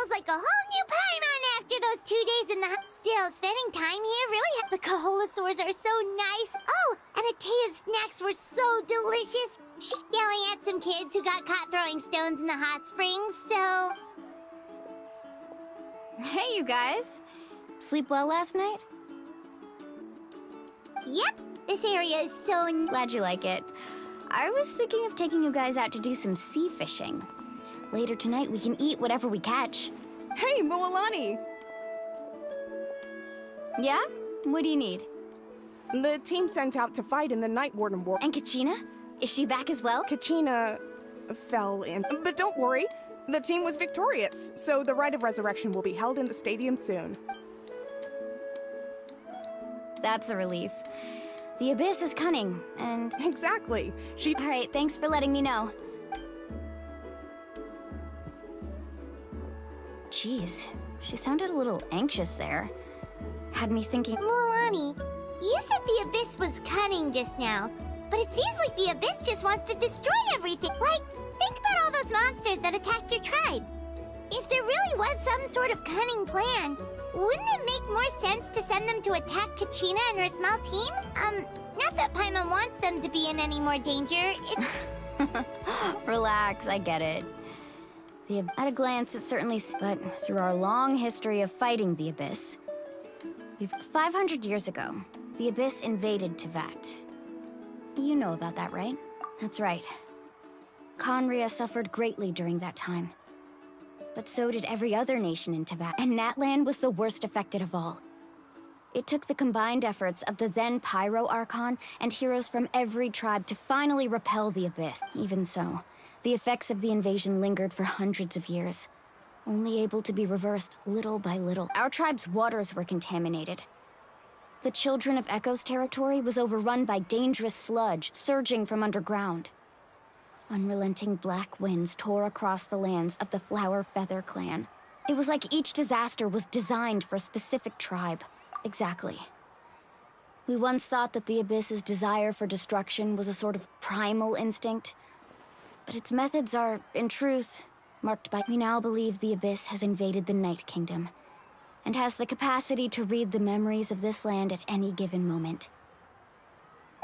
Like a whole new Paimon after those 2 days in the Still, spending time here really the Kaholasaurs are so nice. Oh, and Atea's snacks were so delicious. She's yelling at some kids who got caught throwing stones in the hot springs, so... Hey, you guys. Sleep well last night? Yep, this area is so... Glad you like it. I was thinking of taking you guys out to do some sea fishing. Later tonight, we can eat whatever we catch. Hey, Mualani! Yeah? What do you need? The team sent out to fight in the Night Warden War. And Kachina? Is she back as well? Kachina fell in. But don't worry, the team was victorious, so the Rite of Resurrection will be held in the stadium soon. That's a relief. The Abyss is cunning, and... Exactly. Alright, thanks for letting me know. Jeez, she sounded a little anxious there. Had me thinking... Mualani, you said the Abyss was cunning just now, but it seems like the Abyss just wants to destroy everything. Like, think about all those monsters that attacked your tribe. If there really was some sort of cunning plan, wouldn't it make more sense to send them to attack Kachina and her small team? Not that Paimon wants them to be in any more danger, Relax, I get it. At a glance, it certainly... But through our long history of fighting the Abyss... 500 years ago, the Abyss invaded Teyvat. You know about that, right? That's right. Khaenri'ah suffered greatly during that time. But so did every other nation in Teyvat, and Natlan was the worst affected of all. It took the combined efforts of the then Pyro Archon and heroes from every tribe to finally repel the Abyss. Even so, the effects of the invasion lingered for hundreds of years, only able to be reversed little by little. Our tribe's waters were contaminated. The Children of Echo's territory was overrun by dangerous sludge surging from underground. Unrelenting black winds tore across the lands of the Flower Feather clan. It was like each disaster was designed for a specific tribe. Exactly. We once thought that the Abyss's desire for destruction was a sort of primal instinct, but its methods are, in truth, marked by... We now believe the Abyss has invaded the Night Kingdom, and has the capacity to read the memories of this land at any given moment.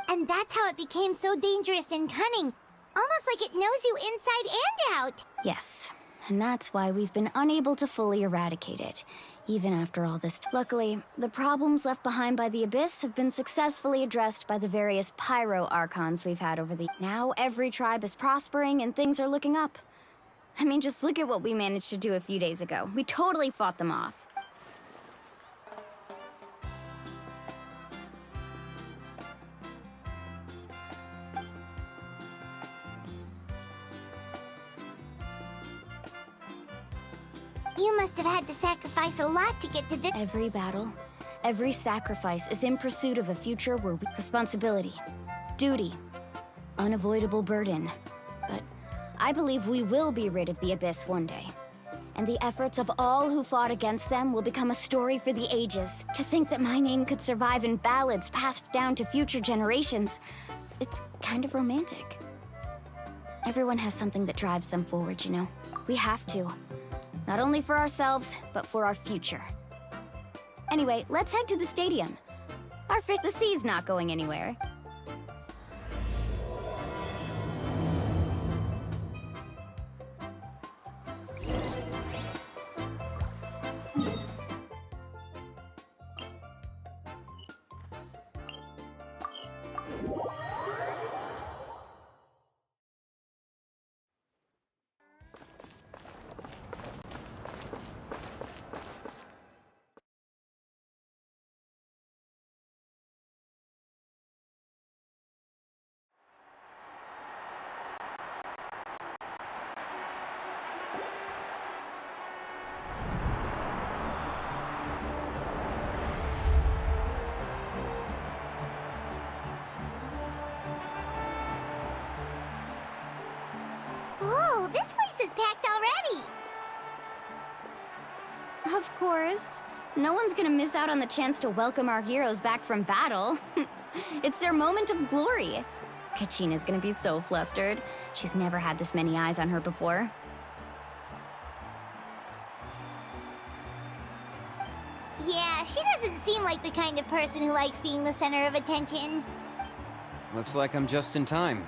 And that's how it became so dangerous and cunning. Almost like it knows you inside and out. Yes, and that's why we've been unable to fully eradicate it, even after all this. Luckily, the problems left behind by the Abyss have been successfully addressed by the various Pyro Archons we've had over the... Now every tribe is prospering and things are looking up. I mean, just look at what we managed to do a few days ago. We totally fought them off. You must have had to sacrifice a lot to get to this. Every battle, every sacrifice is in pursuit of a future where responsibility, duty, unavoidable burden. But I believe we will be rid of the Abyss one day. And the efforts of all who fought against them will become a story for the ages. To think that my name could survive in ballads passed down to future generations, it's kind of romantic. Everyone has something that drives them forward, you know? We have to. Not only for ourselves, but for our future. Anyway, let's head to the stadium. The sea's not going anywhere. packed already. Of course. No one's gonna miss out on the chance to welcome our heroes back from battle. It's their moment of glory. Kachina's gonna be so flustered. She's never had this many eyes on her before. Yeah, she doesn't seem like the kind of person who likes being the center of attention. Looks like I'm just in time.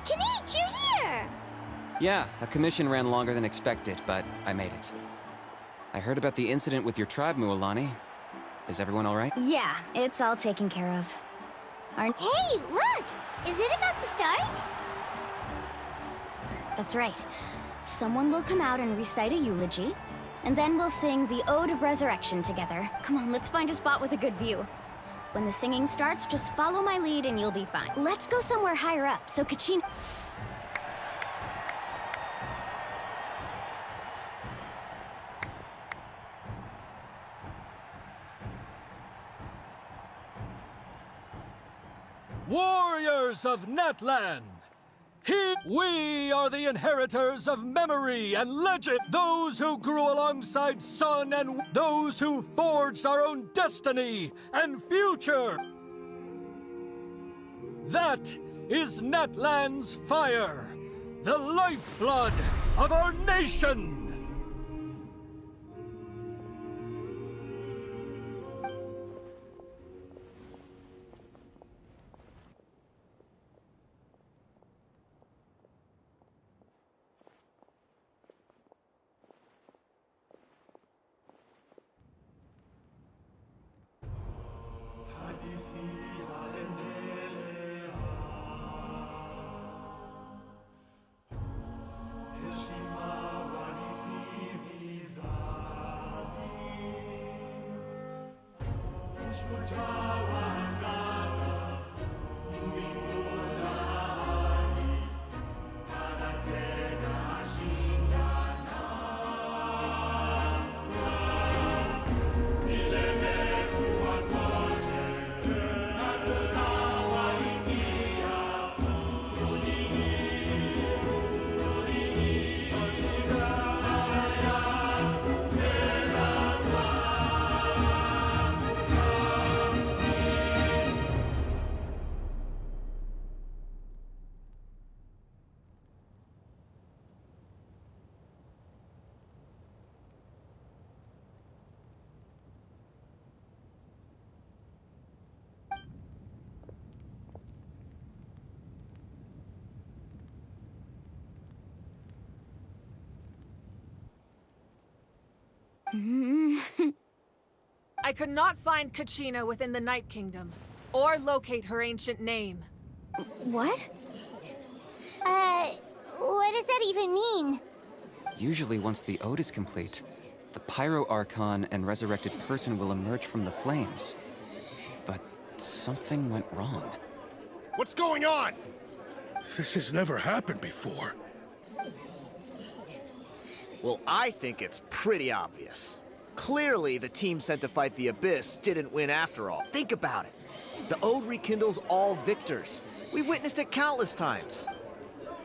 Kanich, you're here! Yeah, a commission ran longer than expected, but I made it. I heard about the incident with your tribe, Mualani. Is everyone all right? Yeah, it's all taken care of. Aren't... Hey, look! Is it about to start? That's right. Someone will come out and recite a eulogy, and then we'll sing the Ode of Resurrection together. Come on, let's find a spot with a good view. When the singing starts, just follow my lead and you'll be fine. Let's go somewhere higher up, so Kachina... Warriors of Natlan! We are the inheritors of memory and legend, those who grew alongside Sun and those who forged our own destiny and future. That is Natlan's fire, the lifeblood of our nation! I could not find Kachina within the Night Kingdom, or locate her ancient name. What? What does that even mean? Usually once the ode is complete, the Pyro Archon and resurrected person will emerge from the flames. But something went wrong. What's going on? This has never happened before. Well, I think it's pretty obvious. Clearly, the team sent to fight the Abyss didn't win after all. Think about it. The Ode rekindles all victors. We've witnessed it countless times.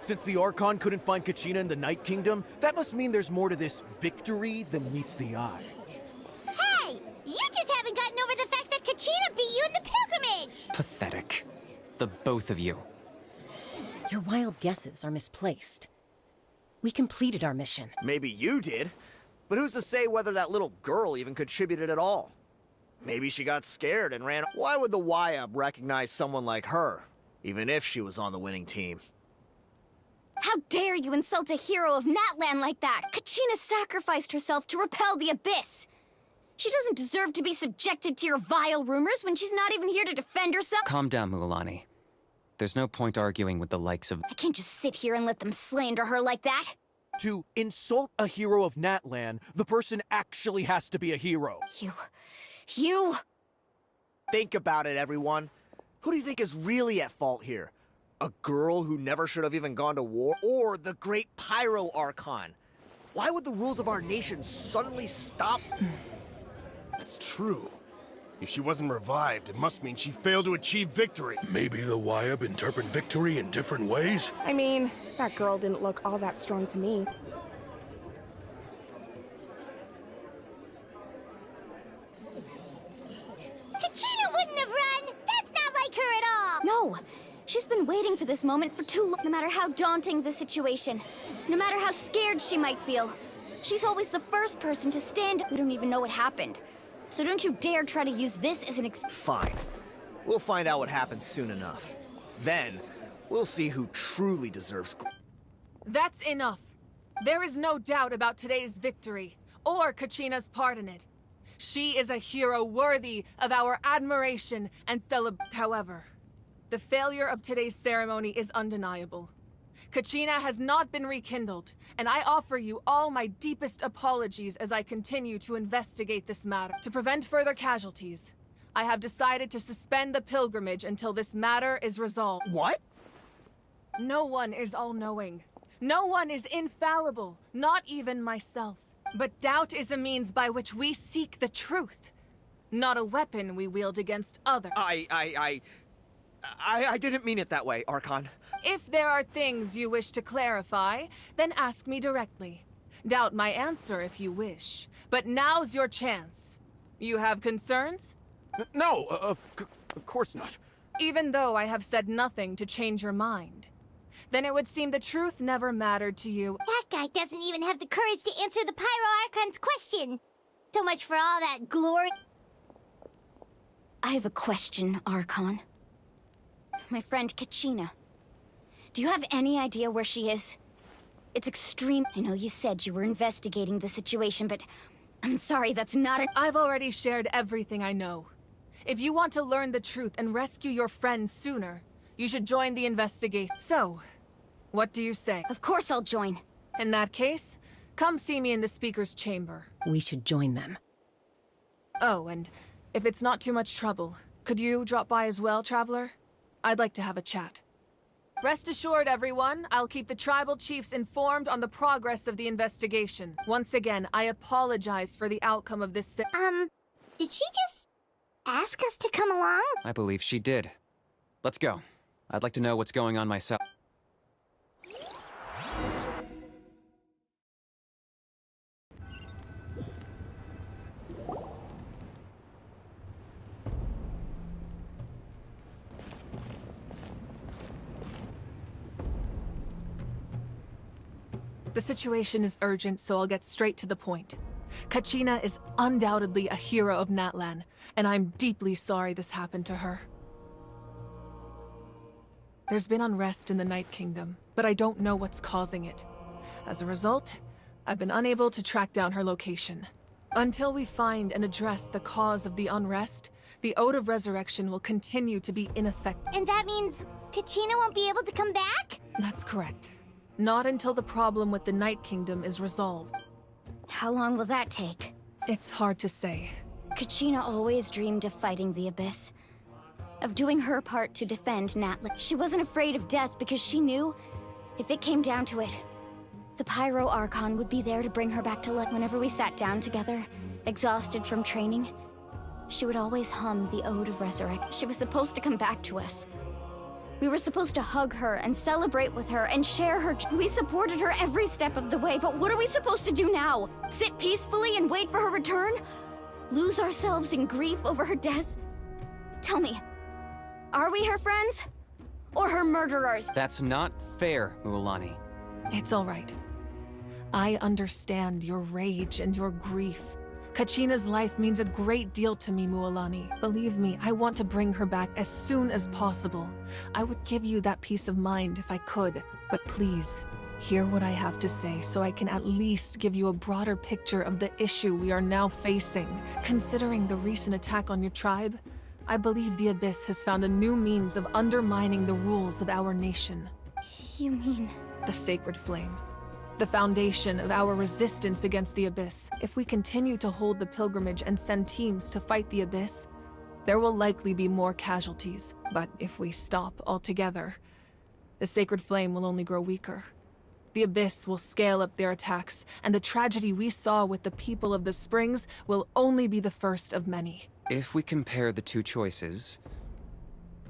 Since the Archon couldn't find Kachina in the Night Kingdom, that must mean there's more to this victory than meets the eye. Hey! You just haven't gotten over the fact that Kachina beat you in the pilgrimage! Pathetic. The both of you. Your wild guesses are misplaced. We completed our mission. Maybe you did, but who's to say whether that little girl even contributed at all? Maybe she got scared and ran. Why would the YUB recognize someone like her, even if she was on the winning team? How dare you insult a hero of Natlan like that? Kachina sacrificed herself to repel the Abyss. She doesn't deserve to be subjected to your vile rumors when she's not even here to defend herself. Calm down, Mualani. There's no point arguing with the likes of... I can't just sit here and let them slander her like that. To insult a hero of Natlan, the person actually has to be a hero. You... Think about it, everyone. Who do you think is really at fault here? A girl who never should have even gone to war? Or the great Pyro Archon? Why would the rules of our nation suddenly stop? That's true. If she wasn't revived, it must mean she failed to achieve victory. Maybe the Wyab interpret victory in different ways? I mean, that girl didn't look all that strong to me. Kachina wouldn't have run! That's not like her at all! No! She's been waiting for this moment for too long. No matter how daunting the situation, no matter how scared she might feel, she's always the first person to stand. We don't even know what happened. So don't you dare try to use this as an Fine. We'll find out what happens soon enough. Then, we'll see who truly deserves. That's enough. There is no doubt about today's victory, or Kachina's part in it. She is a hero worthy of our admiration and However, the failure of today's ceremony is undeniable. Kachina has not been rekindled, and I offer you all my deepest apologies as I continue to investigate this matter. To prevent further casualties, I have decided to suspend the pilgrimage until this matter is resolved. What? No one is all-knowing. No one is infallible, not even myself. But doubt is a means by which we seek the truth, not a weapon we wield against others. I didn't mean it that way, Archon. If there are things you wish to clarify, then ask me directly. Doubt my answer if you wish. But now's your chance. You have concerns? No, of course not. Even though I have said nothing to change your mind, then it would seem the truth never mattered to you. That guy doesn't even have the courage to answer the Pyro Archon's question. So much for all that glory. I have a question, Archon. My friend Kachina. Do you have any idea where she is? It's extreme. I know you said you were investigating the situation, but I'm sorry, that's not I've already shared everything I know. If you want to learn the truth and rescue your friend sooner, you should join the investigation. So, what do you say? Of course I'll join. In that case, come see me in the speaker's chamber. We should join them. Oh, and if it's not too much trouble, could you drop by as well, Traveler? I'd like to have a chat. Rest assured, everyone, I'll keep the tribal chiefs informed on the progress of the investigation. Once again, I apologize for the outcome of this Did she just ask us to come along? I believe she did. Let's go. I'd like to know what's going on myself. The situation is urgent, so I'll get straight to the point. Kachina is undoubtedly a hero of Natlan, and I'm deeply sorry this happened to her. There's been unrest in the Night Kingdom, but I don't know what's causing it. As a result, I've been unable to track down her location. Until we find and address the cause of the unrest, the Ode of Resurrection will continue to be ineffective. And that means Kachina won't be able to come back? That's correct. Not until the problem with the Night Kingdom is resolved. How long will that take? It's hard to say. Kachina always dreamed of fighting the Abyss. Of doing her part to defend Natlan. She wasn't afraid of death because she knew, if it came down to it, the Pyro Archon would be there to bring her back to life. Whenever we sat down together, exhausted from training, she would always hum the Ode of Resurrection. She was supposed to come back to us. We were supposed to hug her and celebrate with her and share her. We supported her every step of the way, but what are we supposed to do now? Sit peacefully and wait for her return? Lose ourselves in grief over her death? Tell me, are we her friends? Or her murderers? That's not fair, Mualani. It's all right. I understand your rage and your grief. Kachina's life means a great deal to me, Mualani. Believe me, I want to bring her back as soon as possible. I would give you that peace of mind if I could. But please, hear what I have to say so I can at least give you a broader picture of the issue we are now facing. Considering the recent attack on your tribe, I believe the Abyss has found a new means of undermining the rules of our nation. You mean? The Sacred Flame. The foundation of our resistance against the Abyss. If we continue to hold the pilgrimage and send teams to fight the Abyss, there will likely be more casualties. But if we stop altogether, the Sacred Flame will only grow weaker. The Abyss will scale up their attacks, and the tragedy we saw with the people of the Springs will only be the first of many. If we compare the two choices,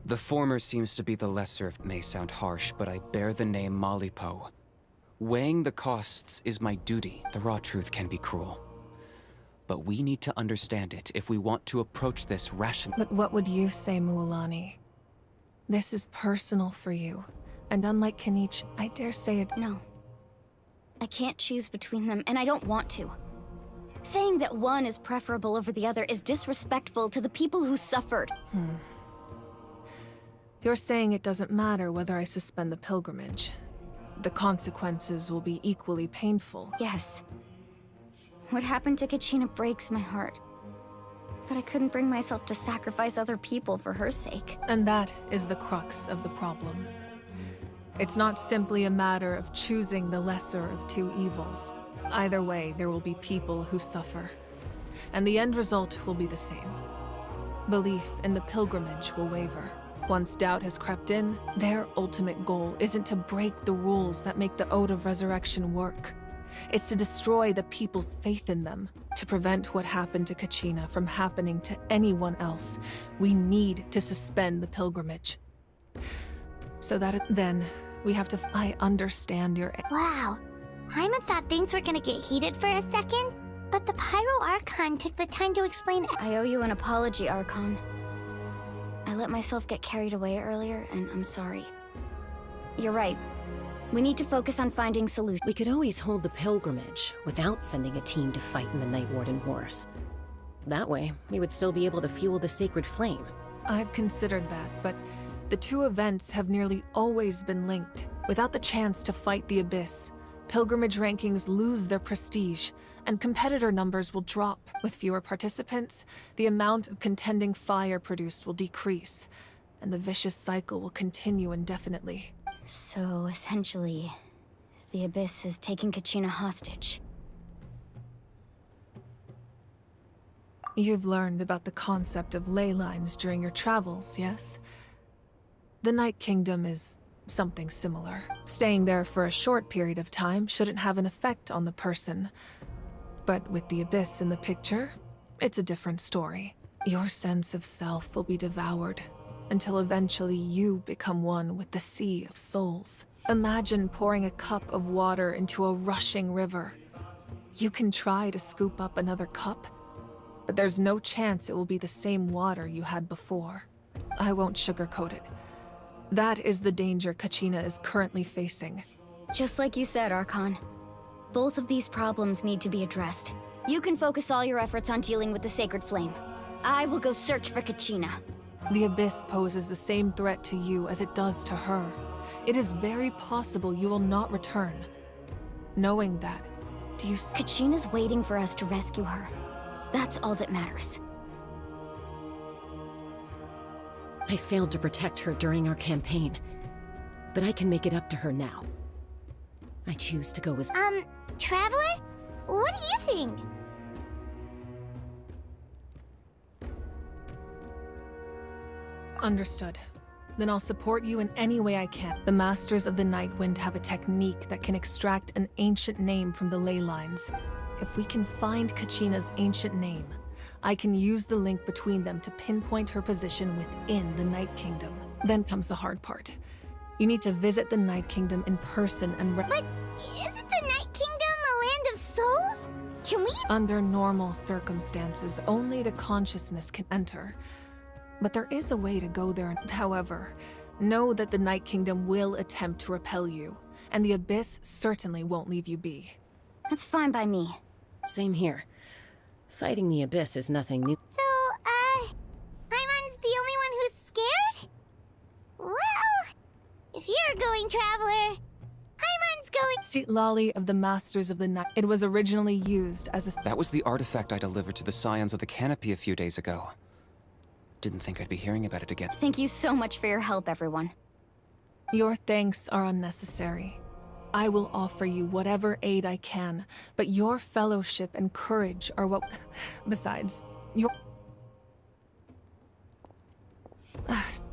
the former seems to be the lesser. It may sound harsh, but I bear the name Malipo. Weighing the costs is my duty. The raw truth can be cruel. But we need to understand it if we want to approach this rationally. But what would you say, Mualani? This is personal for you. And unlike Kenichi, I dare say it— No. I can't choose between them, and I don't want to. Saying that one is preferable over the other is disrespectful to the people who suffered. You're saying it doesn't matter whether I suspend the pilgrimage. The consequences will be equally painful. Yes. What happened to Kachina breaks my heart. But I couldn't bring myself to sacrifice other people for her sake. And that is the crux of the problem. It's not simply a matter of choosing the lesser of two evils. Either way, there will be people who suffer. And the end result will be the same. Belief in the pilgrimage will waver. Once doubt has crept in, their ultimate goal isn't to break the rules that make the Ode of Resurrection work. It's to destroy the people's faith in them. To prevent what happened to Kachina from happening to anyone else, we need to suspend the pilgrimage. So that then, we have to— I understand your— Wow. Paimon thought things were gonna get heated for a second, but the Pyro Archon took the time to explain— I owe you an apology, Archon. I let myself get carried away earlier, and I'm sorry. You're right. We need to focus on finding solutions. We could always hold the pilgrimage without sending a team to fight in the Night Warden Wars. That way, we would still be able to fuel the sacred flame. I've considered that, but the two events have nearly always been linked. Without the chance to fight the Abyss, pilgrimage rankings lose their prestige, and competitor numbers will drop. With fewer participants, the amount of contending fire produced will decrease, and the vicious cycle will continue indefinitely. So, essentially, the Abyss has taken Kachina hostage. You've learned about the concept of ley lines during your travels, yes? The Night Kingdom is something similar. Staying there for a short period of time shouldn't have an effect on the person. But with the Abyss in the picture, it's a different story. Your sense of self will be devoured, until eventually you become one with the Sea of Souls. Imagine pouring a cup of water into a rushing river. You can try to scoop up another cup, but there's no chance it will be the same water you had before. I won't sugarcoat it. That is the danger Kachina is currently facing. Just like you said, Archon. Both of these problems need to be addressed. You can focus all your efforts on dealing with the Sacred Flame. I will go search for Kachina. The Abyss poses the same threat to you as it does to her. It is very possible you will not return. Knowing that, do you— Kachina's waiting for us to rescue her. That's all that matters. I failed to protect her during our campaign, but I can make it up to her now. I choose to go as— Traveler? What do you think? Understood. Then I'll support you in any way I can. The Masters of the Nightwind have a technique that can extract an ancient name from the ley lines. If we can find Kachina's ancient name, I can use the link between them to pinpoint her position within the Night Kingdom. Then comes the hard part. You need to visit the Night Kingdom in person and— But isn't the Night Kingdom a land of souls? Can we— Under normal circumstances, only the consciousness can enter. But there is a way to go there. However, know that the Night Kingdom will attempt to repel you, and the Abyss certainly won't leave you be. That's fine by me. Same here. Fighting the Abyss is nothing new. So, Paimon's the only one who's scared? Well, if you're going, Traveler, Paimon's going— Seat Lolly of the Masters of the Night. It was originally used as a— That was the artifact I delivered to the Scions of the Canopy a few days ago. Didn't think I'd be hearing about it again. Thank you so much for your help, everyone. Your thanks are unnecessary. I will offer you whatever aid I can, but your fellowship and courage are what— Besides, your—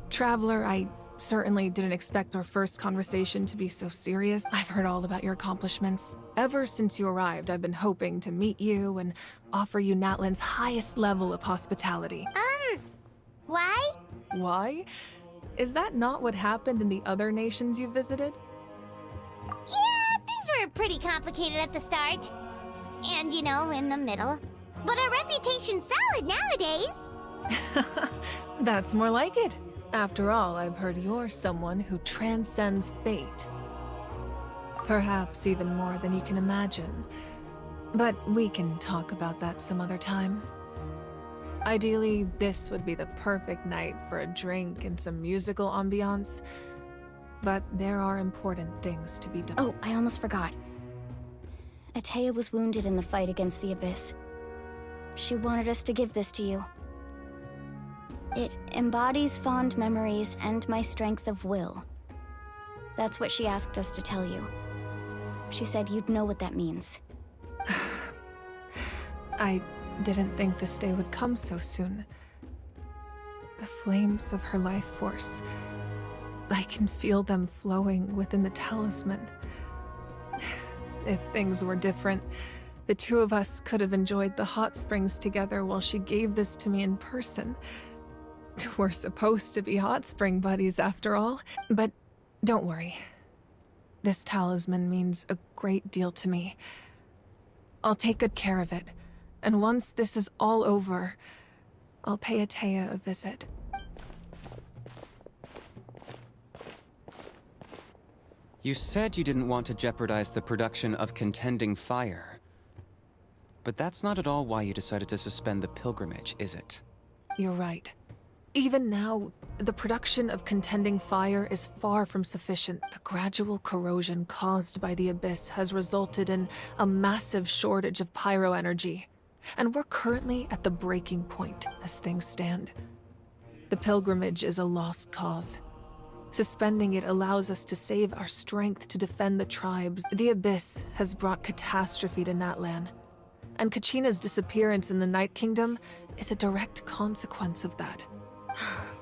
Traveler, I certainly didn't expect our first conversation to be so serious. I've heard all about your accomplishments. Ever since you arrived, I've been hoping to meet you and offer you Natlan's highest level of hospitality. Why? Why? Is that not what happened in the other nations you visited? Yeah, things were pretty complicated at the start. And, you know, in the middle. But our reputation's solid nowadays. That's more like it. After all, I've heard you're someone who transcends fate. Perhaps even more than you can imagine. But we can talk about that some other time. Ideally, this would be the perfect night for a drink and some musical ambiance. But there are important things to be done. Oh, I almost forgot. Atea was wounded in the fight against the Abyss. She wanted us to give this to you. It embodies fond memories and my strength of will. That's what she asked us to tell you. She said you'd know what that means. I didn't think this day would come so soon. The flames of her life force. I can feel them flowing within the talisman. If things were different, the two of us could have enjoyed the hot springs together while she gave this to me in person. We're supposed to be hot spring buddies after all. But don't worry. This talisman means a great deal to me. I'll take good care of it. And once this is all over, I'll pay Atea a visit. You said you didn't want to jeopardize the production of Contending Fire. But that's not at all why you decided to suspend the pilgrimage, is it? You're right. Even now, the production of Contending Fire is far from sufficient. The gradual corrosion caused by the Abyss has resulted in a massive shortage of pyro energy. And we're currently at the breaking point as things stand. The pilgrimage is a lost cause. Suspending it allows us to save our strength to defend the tribes. The Abyss has brought catastrophe to Natlan. And Kachina's disappearance in the Night Kingdom is a direct consequence of that.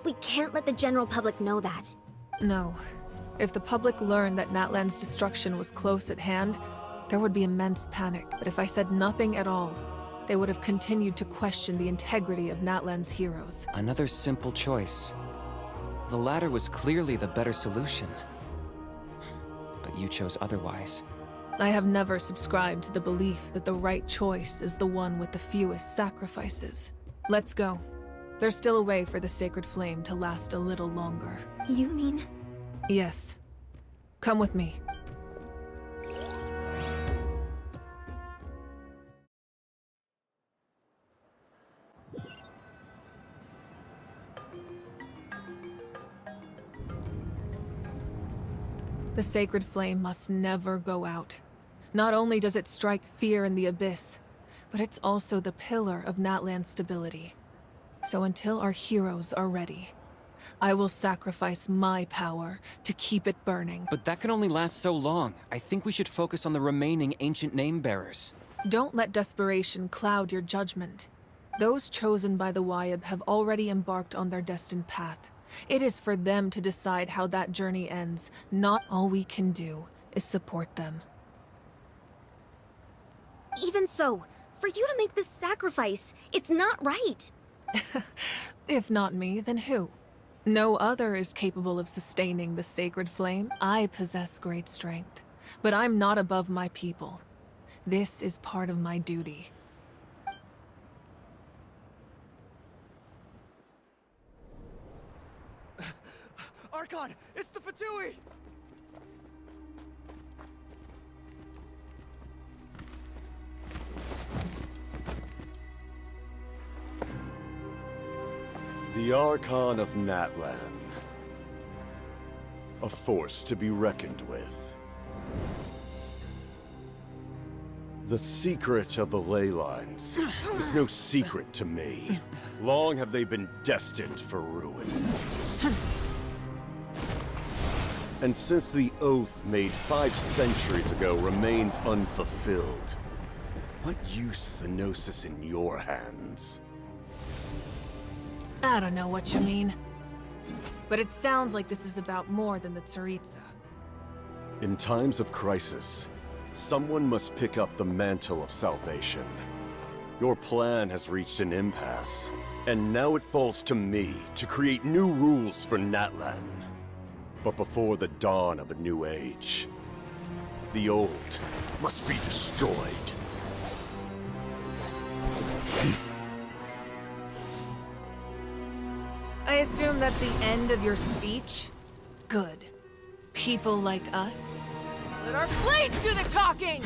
We can't let the general public know that. No. If the public learned that Natlan's destruction was close at hand, there would be immense panic. But if I said nothing at all, they would have continued to question the integrity of Natlan's heroes. Another simple choice. The latter was clearly the better solution. But you chose otherwise. I have never subscribed to the belief that the right choice is the one with the fewest sacrifices. Let's go. There's still a way for the sacred flame to last a little longer. You mean? Yes. Come with me. The sacred flame must never go out. Not only does it strike fear in the Abyss, but it's also the pillar of Natlan's stability. So until our heroes are ready, I will sacrifice my power to keep it burning. But that can only last so long. I think we should focus on the remaining ancient name-bearers. Don't let desperation cloud your judgment. Those chosen by the Wyeb have already embarked on their destined path. It is for them to decide how that journey ends. Not all we can do is support them. Even so, for you to make this sacrifice, it's not right. If not me, then who? No other is capable of sustaining the sacred flame. I possess great strength, but I'm not above my people. This is part of my duty. Archon, it's the Fatui! The Archon of Natlan. A force to be reckoned with. The secret of the ley lines is no secret to me. Long have they been destined for ruin. And since the oath made 5 centuries ago remains unfulfilled, what use is the Gnosis in your hands? I don't know what you mean. But it sounds like this is about more than the Tsaritsa. In times of crisis, someone must pick up the mantle of salvation. Your plan has reached an impasse, and now it falls to me to create new rules for Natlan. But before the dawn of a new age, the old must be destroyed. I assume that's the end of your speech? Good. People like us? Let our blades do the talking!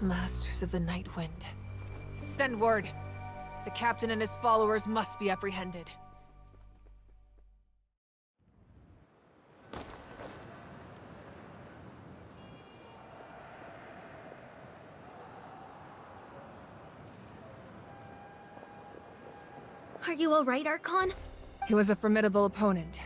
Masters of the Night Wind. Send word. The captain and his followers must be apprehended. Are you alright, Archon? He was a formidable opponent.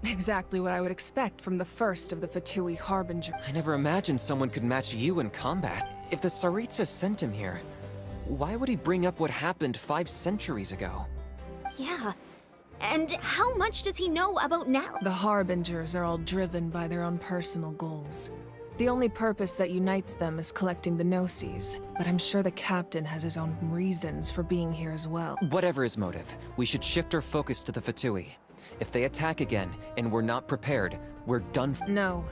Exactly what I would expect from the first of the Fatui Harbinger. I never imagined someone could match you in combat. If the Tsaritsa sent him here, why would he bring up what happened 5 centuries ago? Yeah. And how much does he know about Natlan? The Harbingers are all driven by their own personal goals. The only purpose that unites them is collecting the Gnosis, but I'm sure the captain has his own reasons for being here as well. Whatever his motive, we should shift our focus to the Fatui. If they attack again, and we're not prepared, we're done No.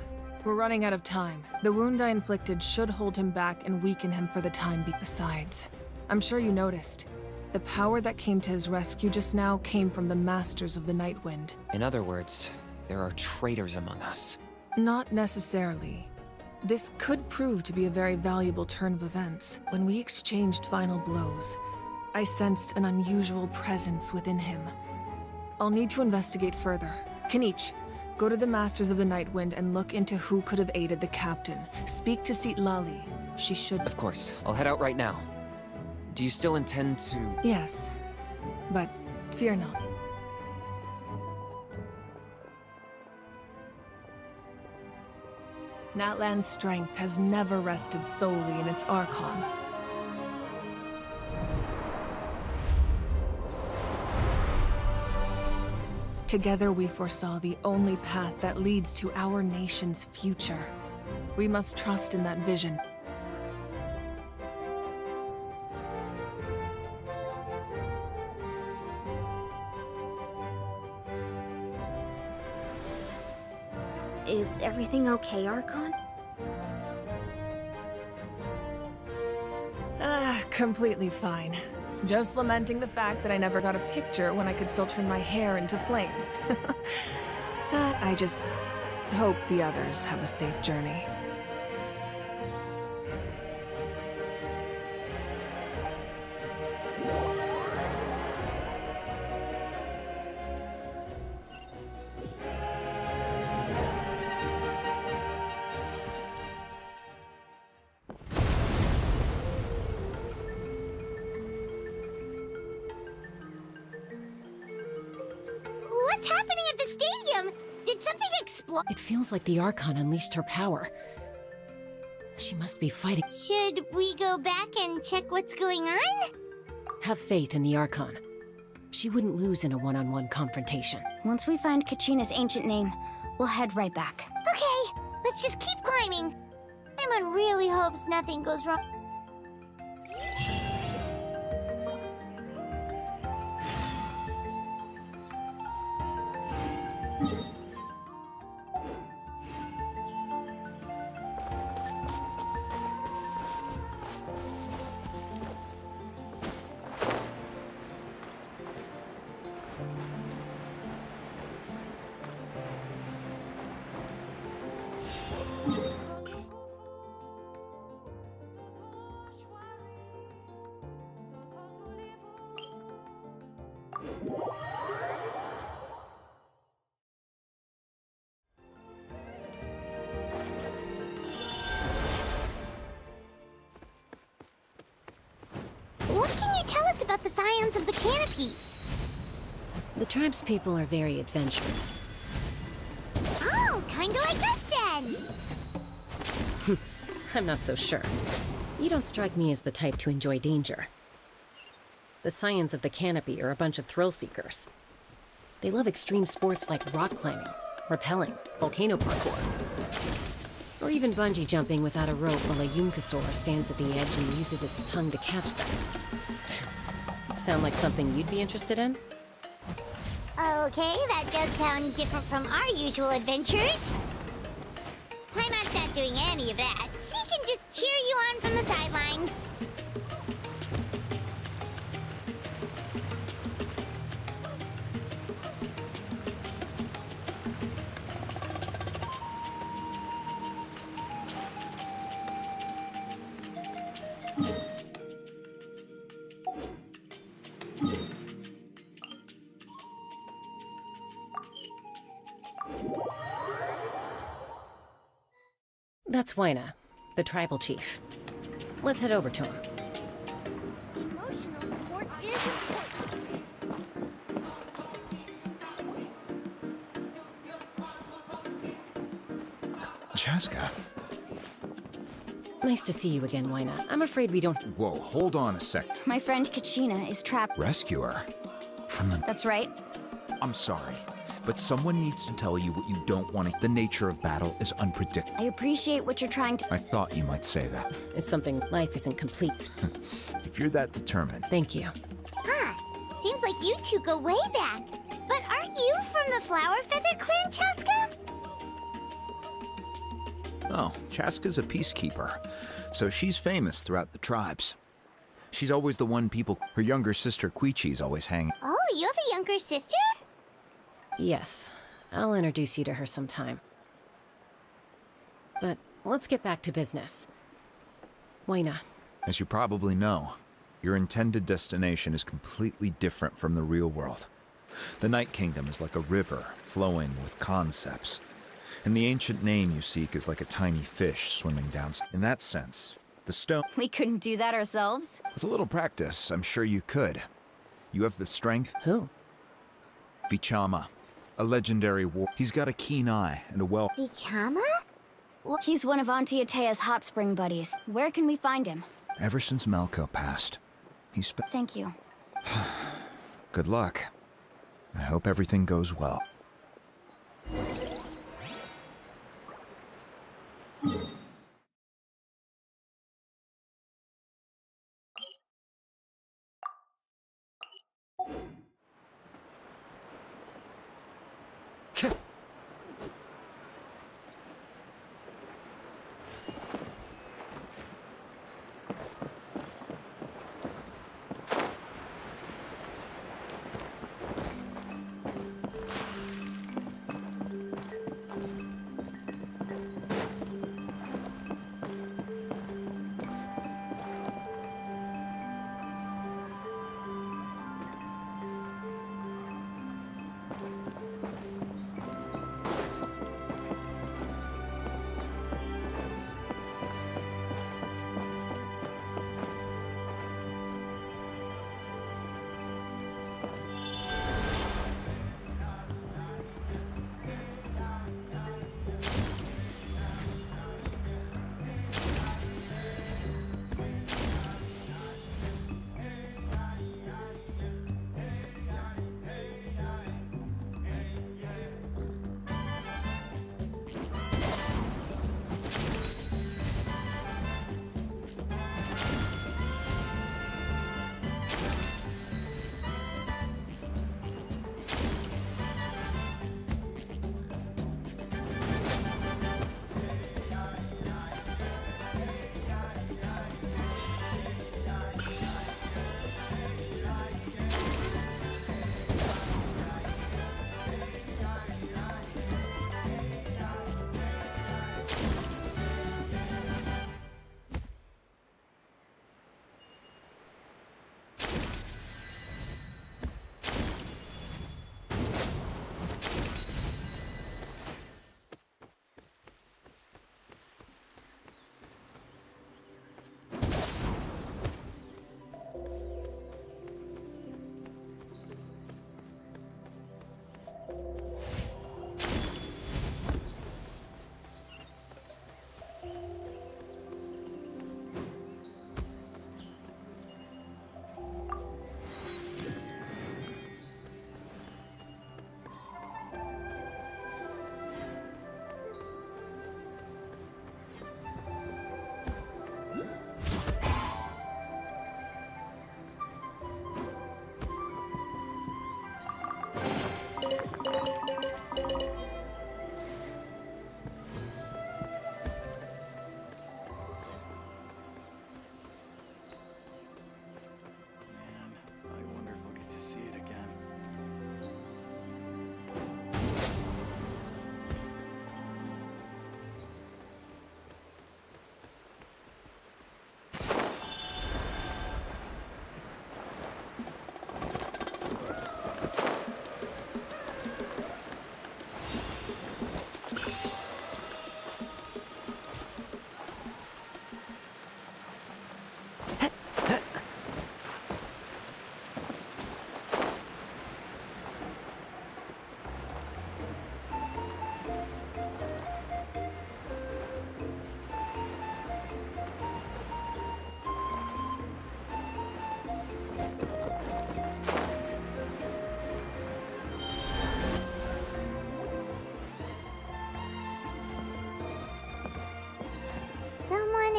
We're running out of time. The wound I inflicted should hold him back and weaken him for the time being. Besides, I'm sure you noticed. The power that came to his rescue just now came from the Masters of the Night Wind. In other words, there are traitors among us. Not necessarily. This could prove to be a very valuable turn of events. When we exchanged final blows, I sensed an unusual presence within him. I'll need to investigate further. Kanich, go to the Masters of the Night Wind and look into who could have aided the captain. Speak to Lali. She should— Of course. I'll head out right now. Do you still intend to— Yes, but fear not. Natlan's strength has never rested solely in its Archon. Together we foresaw the only path that leads to our nation's future. We must trust in that vision. everything okay, Archon? Completely fine. Just lamenting the fact that I never got a picture when I could still turn my hair into flames. I just hope the others have a safe journey. What's happening at the stadium? Did something explode? It feels like the Archon unleashed her power. She must be fighting. Should we go back and check what's going on? Have faith in the Archon. She wouldn't lose in a one-on-one confrontation. Once we find Kachina's ancient name, we'll head right back. Okay, let's just keep climbing. Paimon really hopes nothing goes wrong. What can you tell us about the scions of the canopy? The tribe's people are very adventurous. Oh, kinda like us then! I'm not so sure. You don't strike me as the type to enjoy danger. The scions of the canopy are a bunch of thrill-seekers. They love extreme sports like rock climbing, rappelling, volcano parkour, or even bungee jumping without a rope while a Yunkasaur stands at the edge and uses its tongue to catch them. Sound like something you'd be interested in? Okay, that does sound different from our usual adventures. Paimon's not doing any of that. She can just cheer you on from the sidelines. That's Waina, the tribal chief. Let's head over to him. Emotional support is important. Chaska. Nice to see you again, Waina. I'm afraid we don't... Whoa, hold on a sec. My friend Kachina is trapped. Rescue her? From the... That's right. I'm sorry, but someone needs to tell you what you don't want to... The nature of battle is unpredictable. I appreciate what you're trying to... I thought you might say that. Is something life isn't complete. If you're that determined. Thank you. Huh. Seems like you two go way back. But aren't you from the Flower Feather Clan, Chaska? Oh, Chaska's a peacekeeper, so she's famous throughout the tribes. She's always the one people... Her younger sister, Quichi's always hanging. Oh, you have a younger sister? Yes, I'll introduce you to her sometime. But let's get back to business. Waina. As you probably know, your intended destination is completely different from the real world. The Night Kingdom is like a river flowing with concepts. And the ancient name you seek is like a tiny fish swimming down. In that sense, the stone... We couldn't do that ourselves? With a little practice, I'm sure you could. You have the strength. Who? Vichama, a legendary war... He's got a keen eye and a well... Vichama? He's one of Auntie Atea's hot spring buddies. Where can we find him? Ever since Malco passed, he's been... Thank you. Good luck. I hope everything goes well.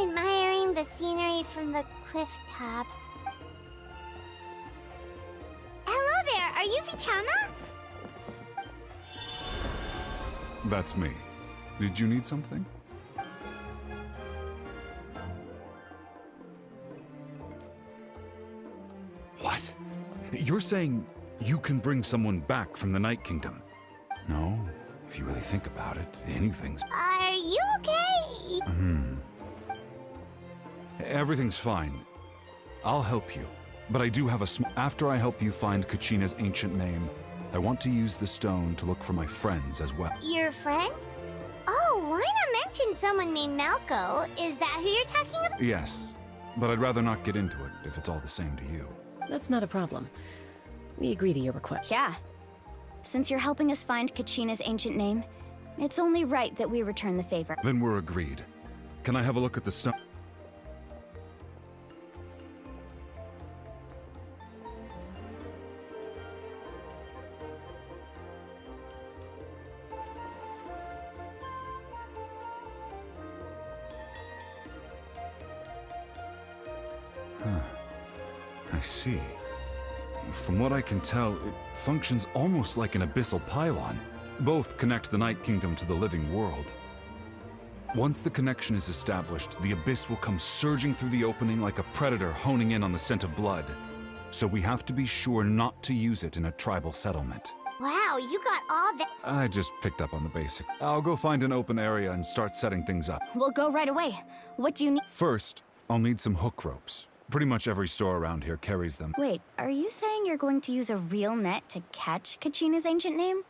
admiring the scenery from the cliff tops. Hello there, are you Vichama? That's me. Did you need something? What? You're saying you can bring someone back from the Night Kingdom? No, if you really think about it, anything's... Are you okay? Everything's fine. I'll help you. But I do have after I help you find Kachina's ancient name, I want to use the stone to look for my friends as well. Your friend? Oh, why not mention someone named Malco? Is that who you're talking about? Yes, but I'd rather not get into it if it's all the same to you. That's not a problem. We agree to your request. Yeah. Since you're helping us find Kachina's ancient name, it's only right that we return the favor. Then we're agreed. Can I have a look at the stone? I see. From what I can tell, it functions almost like an abyssal pylon. Both connect the Night Kingdom to the living world. Once the connection is established, the abyss will come surging through the opening like a predator honing in on the scent of blood. So we have to be sure not to use it in a tribal settlement. Wow, you got all that. I just picked up on the basics. I'll go find an open area and start setting things up. We'll go right away. What do you need? First, I'll need some hook ropes. Pretty much every store around here carries them. Wait, are you saying you're going to use a real net to catch Kachina's ancient name?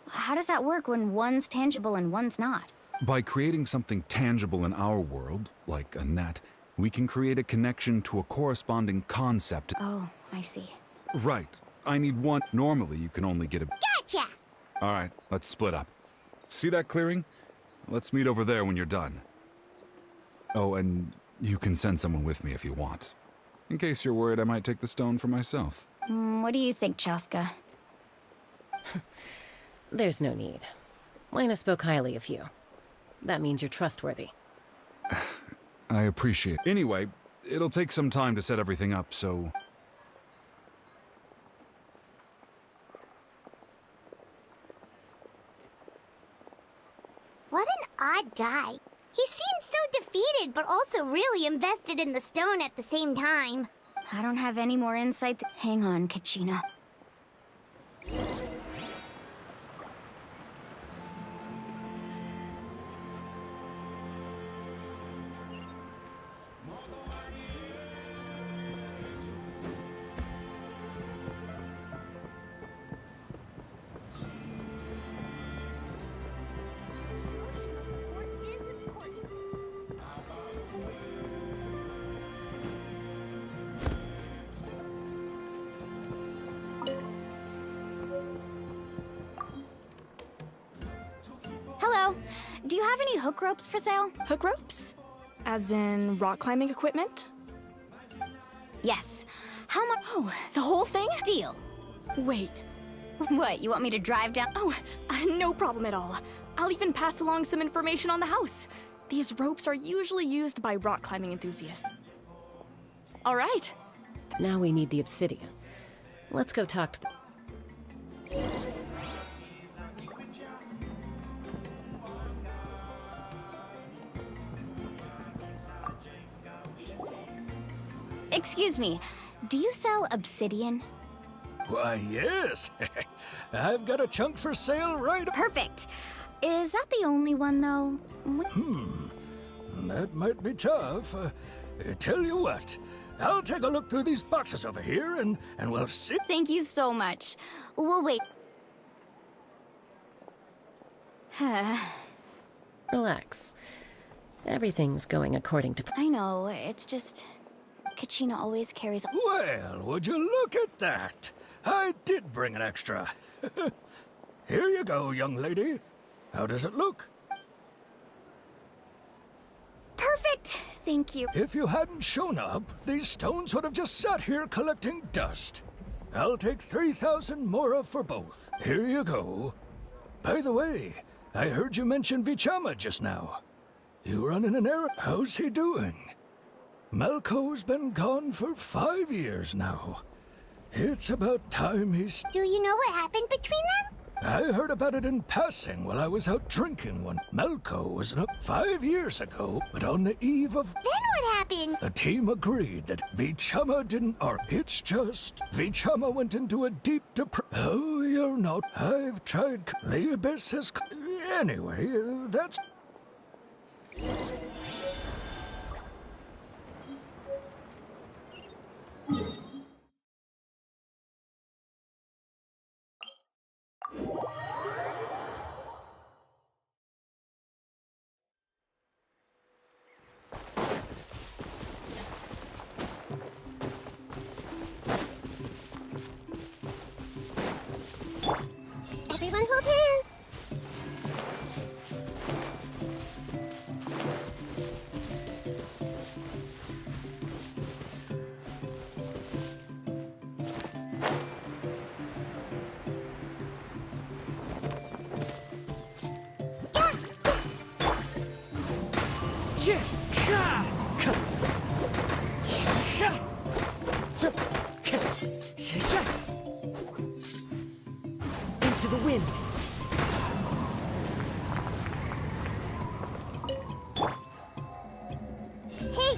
How does that work when one's tangible and one's not? By creating something tangible in our world, like a net, we can create a connection to a corresponding concept. Oh, I see. Right. I need one. Normally, you can only get a... Gotcha! All right, let's split up. See that clearing? Let's meet over there when you're done. Oh, and you can send someone with me if you want. In case you're worried I might take the stone for myself. What do you think, Chaska? There's no need. Lena spoke highly of you. That means you're trustworthy. I appreciate it. Anyway, it'll take some time to set everything up, so... What an odd guy. He seems so defeated, but also really invested in the stone at the same time. I don't have any more insight. Hang on, Kachina. Hello. Do you have any hook ropes for sale? Hook ropes? As in rock climbing equipment? Yes. How much? Oh, the whole thing? Deal. Wait. What, you want me to drive down? Oh, no problem at all. I'll even pass along some information on the house. These ropes are usually used by rock climbing enthusiasts. All right. Now we need the obsidian. Let's go talk to them. Excuse me, do you sell obsidian? Why, yes. I've got a chunk for sale right... Perfect. Is that the only one, though? That might be tough. Tell you what, I'll take a look through these boxes over here and we'll see... Thank you so much. We'll wait. Relax. Everything's going according to plan. I know, it's just... Kachina always carries... Well, would you look at that? I did bring an extra. Here you go, young lady. How does it look? Perfect! Thank you. If you hadn't shown up, these stones would have just sat here collecting dust. I'll take 3,000 mora for both. Here you go. By the way, I heard you mention Vichama just now. You running an errand? How's he doing? Malco's been gone for 5 years now. It's about time he's... Do you know what happened between them? I heard about it in passing while I was out drinking one. Malco was up 5 years ago, but on the eve of... Then what happened? The team agreed that Vichama didn't... It's just... Vichama went into a deep depression. Oh, you're not. I've tried... The Abyss has... Anyway, that's... Everyone hold hands. Into the wind. Hey!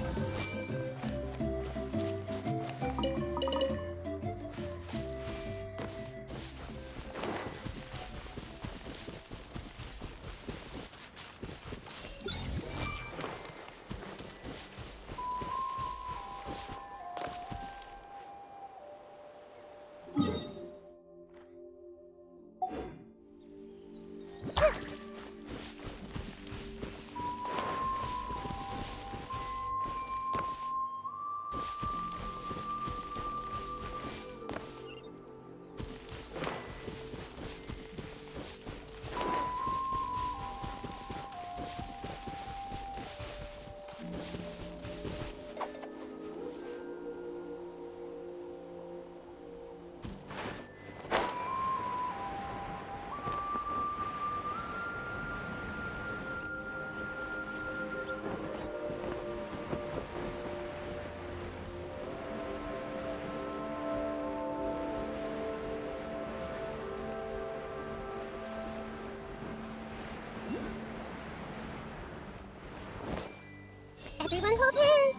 Everyone hold hands.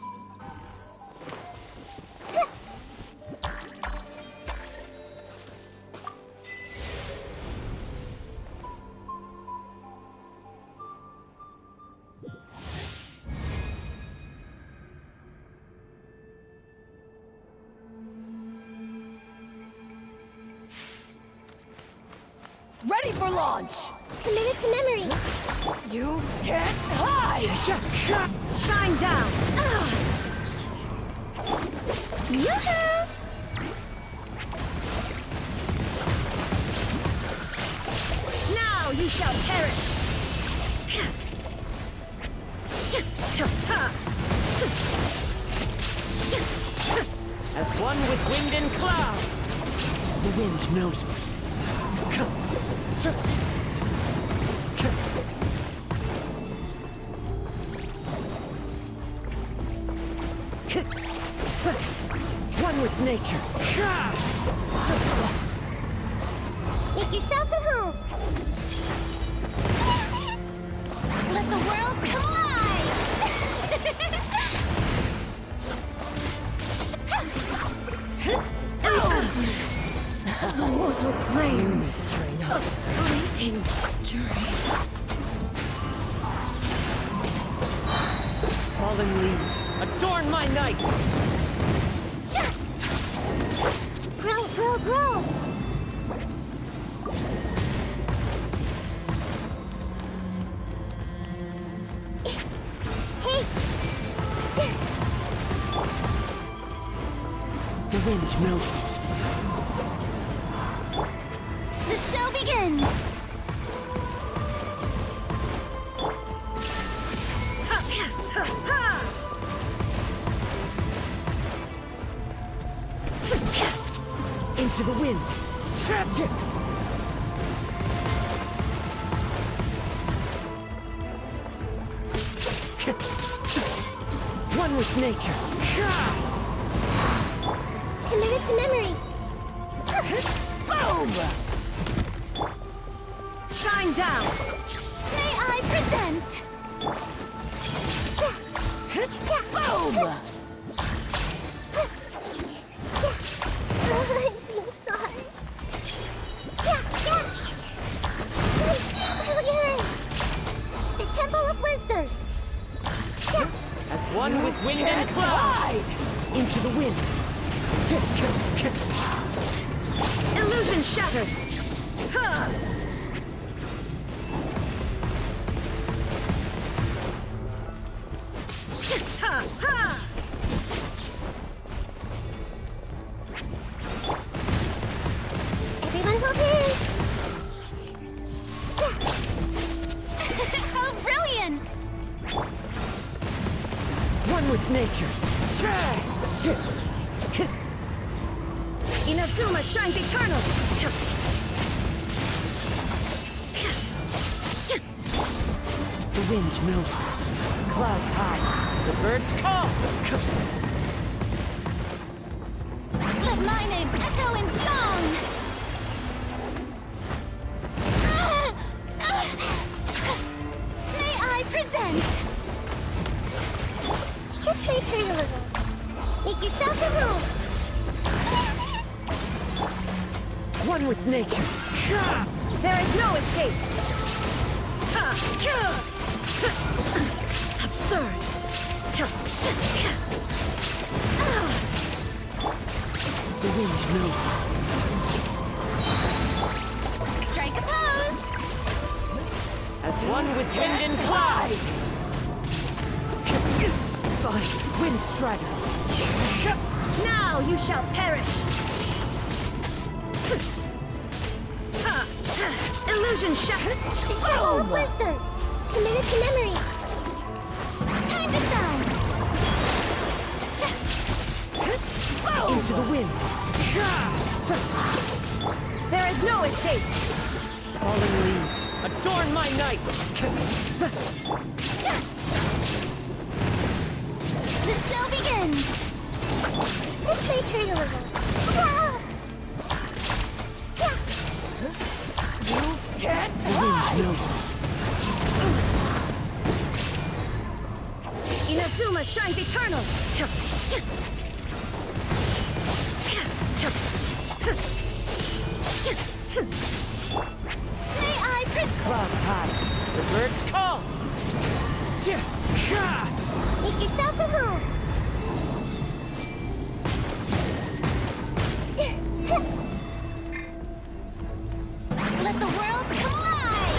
Ready for launch! Committed to memory. You can't hide! Shine down! Yoo-hoo! Now you shall perish! As one with wind and cloud. The wind knows me. One with nature. Make yourselves at home. Let the world collide! The mortal plane! You need to train up. Fleeting dream. Fallen leaves, adorn my night! Grow, grow, grow! Hey! The wind knows me. The show begins! Into the wind. One with nature. Committed to memory. Boom! Shine down! May I present? Boom! I'm seeing stars. The Temple of Wisdom. As one with wind and cloud. Into the wind. Illusion shattered! Ha! Ha! Ha! Everyone hold hands. How brilliant! One with nature. Inazuma shines eternal! The wind knows me. Clouds high. The birds call. Let my name echo in song! May I present? This may hurt a little. Make yourselves at home. One with nature. There is no escape! Absurd! The wind knows me. Strike a pose! As one with wind and cloud. Fine. Wind strider. Now you shall perish! Illusion shattered! The Temple of Wisdom. Committed to memory. Time to shine! Into the wind. There is no escape! Falling leaves. Adorn my night. The show begins. This may hurt a little. The wind knows me. Inazuma shines eternal! May I Clouds high. The birds call. make yourselves at home. Let the world collide!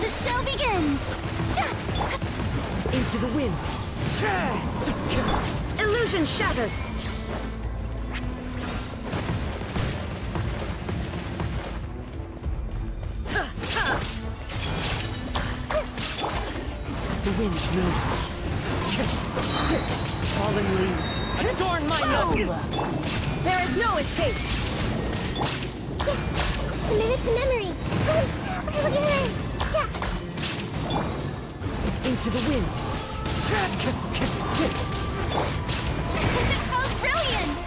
The show begins! Into the wind. Illusion shattered! The wind knows me. Falling leaves. Adorn my nose. There is no escape! Committed to memory. Into the wind. How brilliant!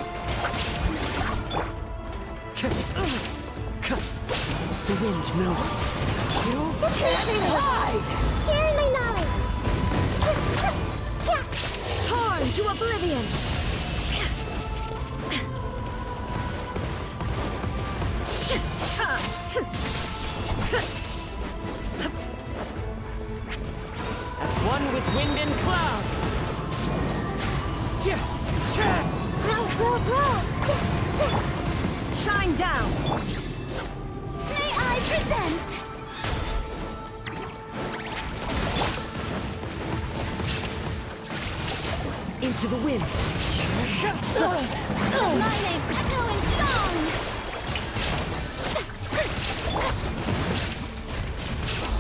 The wind knows me. This may hurt a little. Sharing my knowledge. Torn to oblivion! As one with wind and cloud. Grow. Shine down! May I present? Into the wind. Let my name echo in song!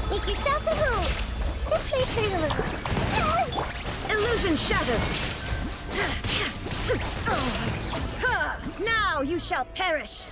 Make yourselves at home. This may hurt a little. Illusion shattered! Now you shall perish!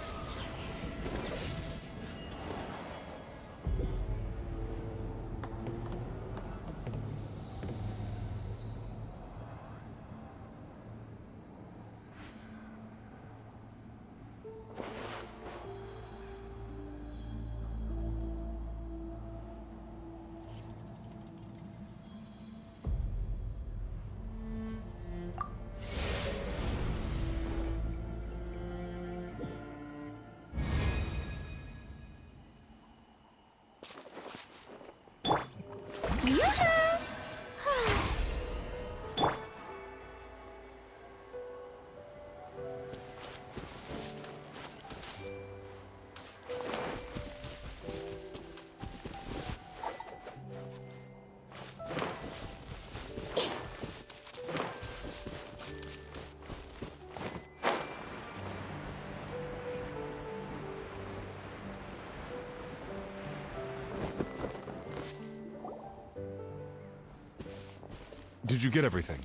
Did you get everything?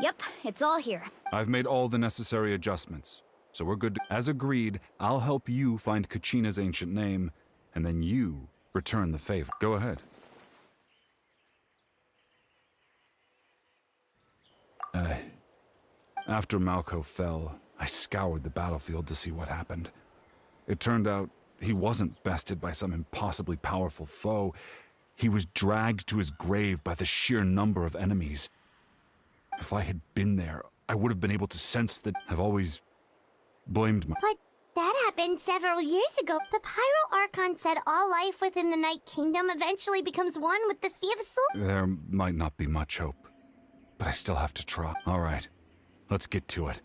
Yep, it's all here. I've made all the necessary adjustments, so we're good. As agreed, I'll help you find Kachina's ancient name, and then you return the favor. Go ahead. After Malko fell, I scoured the battlefield to see what happened. It turned out he wasn't bested by some impossibly powerful foe. He was dragged to his grave by the sheer number of enemies. If I had been there, I would have been able to sense that. I've always blamed my— But that happened several years ago. The Pyro Archon said all life within the Night Kingdom eventually becomes one with the Sea of Souls. There might not be much hope, but I still have to try. All right, let's get to it.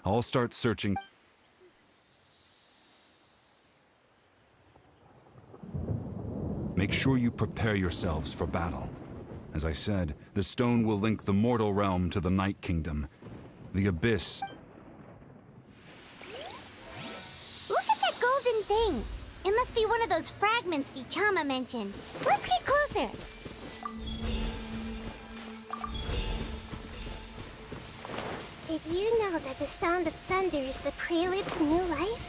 I'll start searching. Make sure you prepare yourselves for battle. As I said, the stone will link the mortal realm to the Night Kingdom. The Abyss. Look at that golden thing. It must be one of those fragments Vichama mentioned. Let's get closer. Did you know that the sound of thunder is the prelude to new life?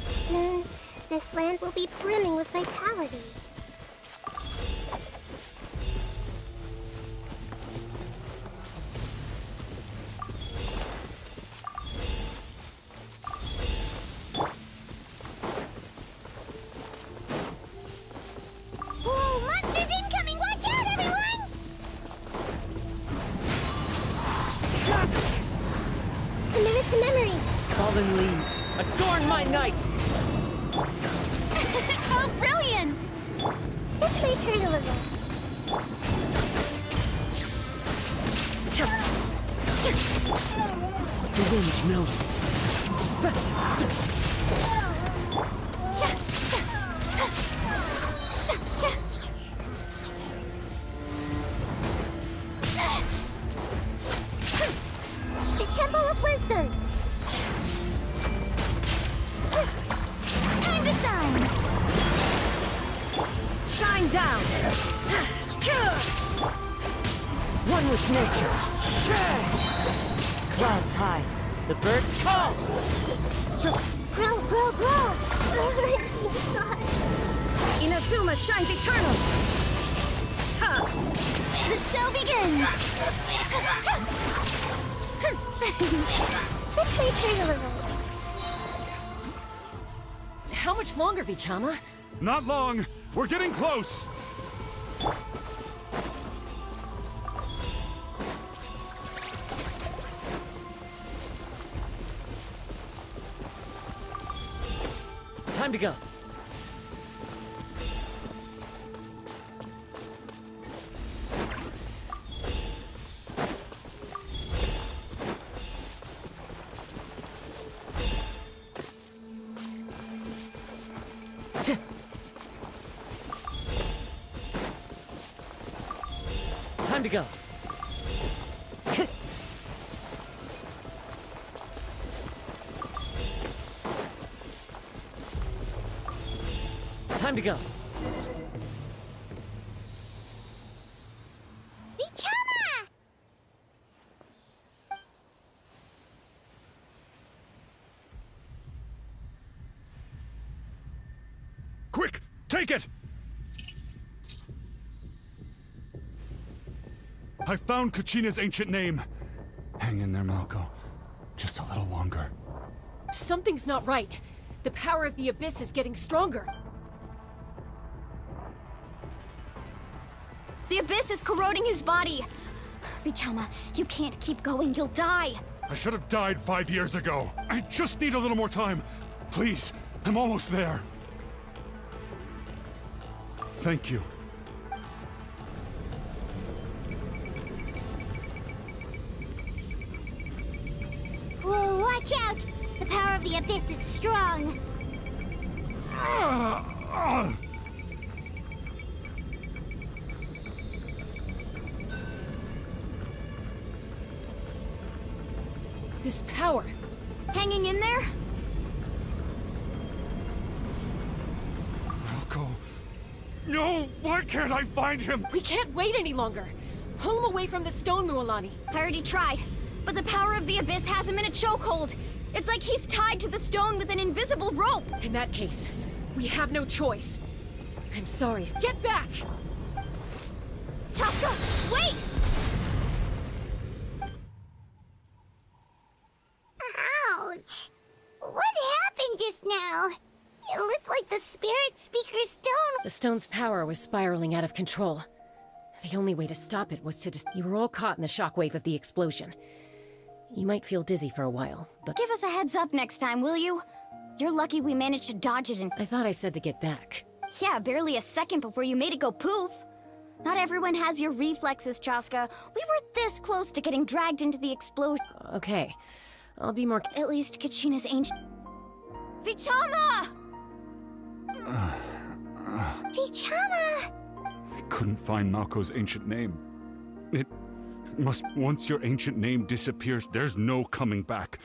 Soon, this land will be brimming with vitality. Whoa, monsters incoming! Watch out, everyone! Commit it to memory. Fallen leaves, adorn my night! Oh, brilliant! This may turn a little. The wind knows me. The Temple of Wisdom. Time to shine. Shine down! One with nature. Clouds hide. The birds call. Grow, grow, grow. I've seen stars. Inazuma shines eternal! The show begins. This may turn a little. How much longer, Vichama? Not long. We're getting close. Time to go. Time to go. Time to go. Vichama! Quick, take it! I found Kachina's ancient name. Hang in there, Malko. Just a little longer. Something's not right. The power of the Abyss is getting stronger. The Abyss is corroding his body. Vichama, you can't keep going. You'll die. I should have died 5 years ago. I just need a little more time. Please, I'm almost there. Thank you. Whoa, watch out! The power of the Abyss is strong. This power. Hanging in there? Malko. No! Why can't I find him? We can't wait any longer. Pull him away from the stone, Mualani. I already tried, but the power of the Abyss has him in a chokehold. It's like he's tied to the stone with an invisible rope. In that case, we have no choice. I'm sorry. Get back! Chaska, wait! Ouch! What happened just now? It looked like the Spirit Speaker's stone. The stone's power was spiraling out of control. The only way to stop it was to just... You were all caught in the shockwave of the explosion. You might feel dizzy for a while, but... Give us a heads up next time, will you? You're lucky we managed to dodge it and... I thought I said to get back. Yeah, barely a second before you made it go poof. Not everyone has your reflexes, Chaska. We were this close to getting dragged into the explosion. Okay, I'll be more... At least Kachina's ancient... Vichama! Vichama! I couldn't find Malko's ancient name. It must... Once your ancient name disappears, there's no coming back.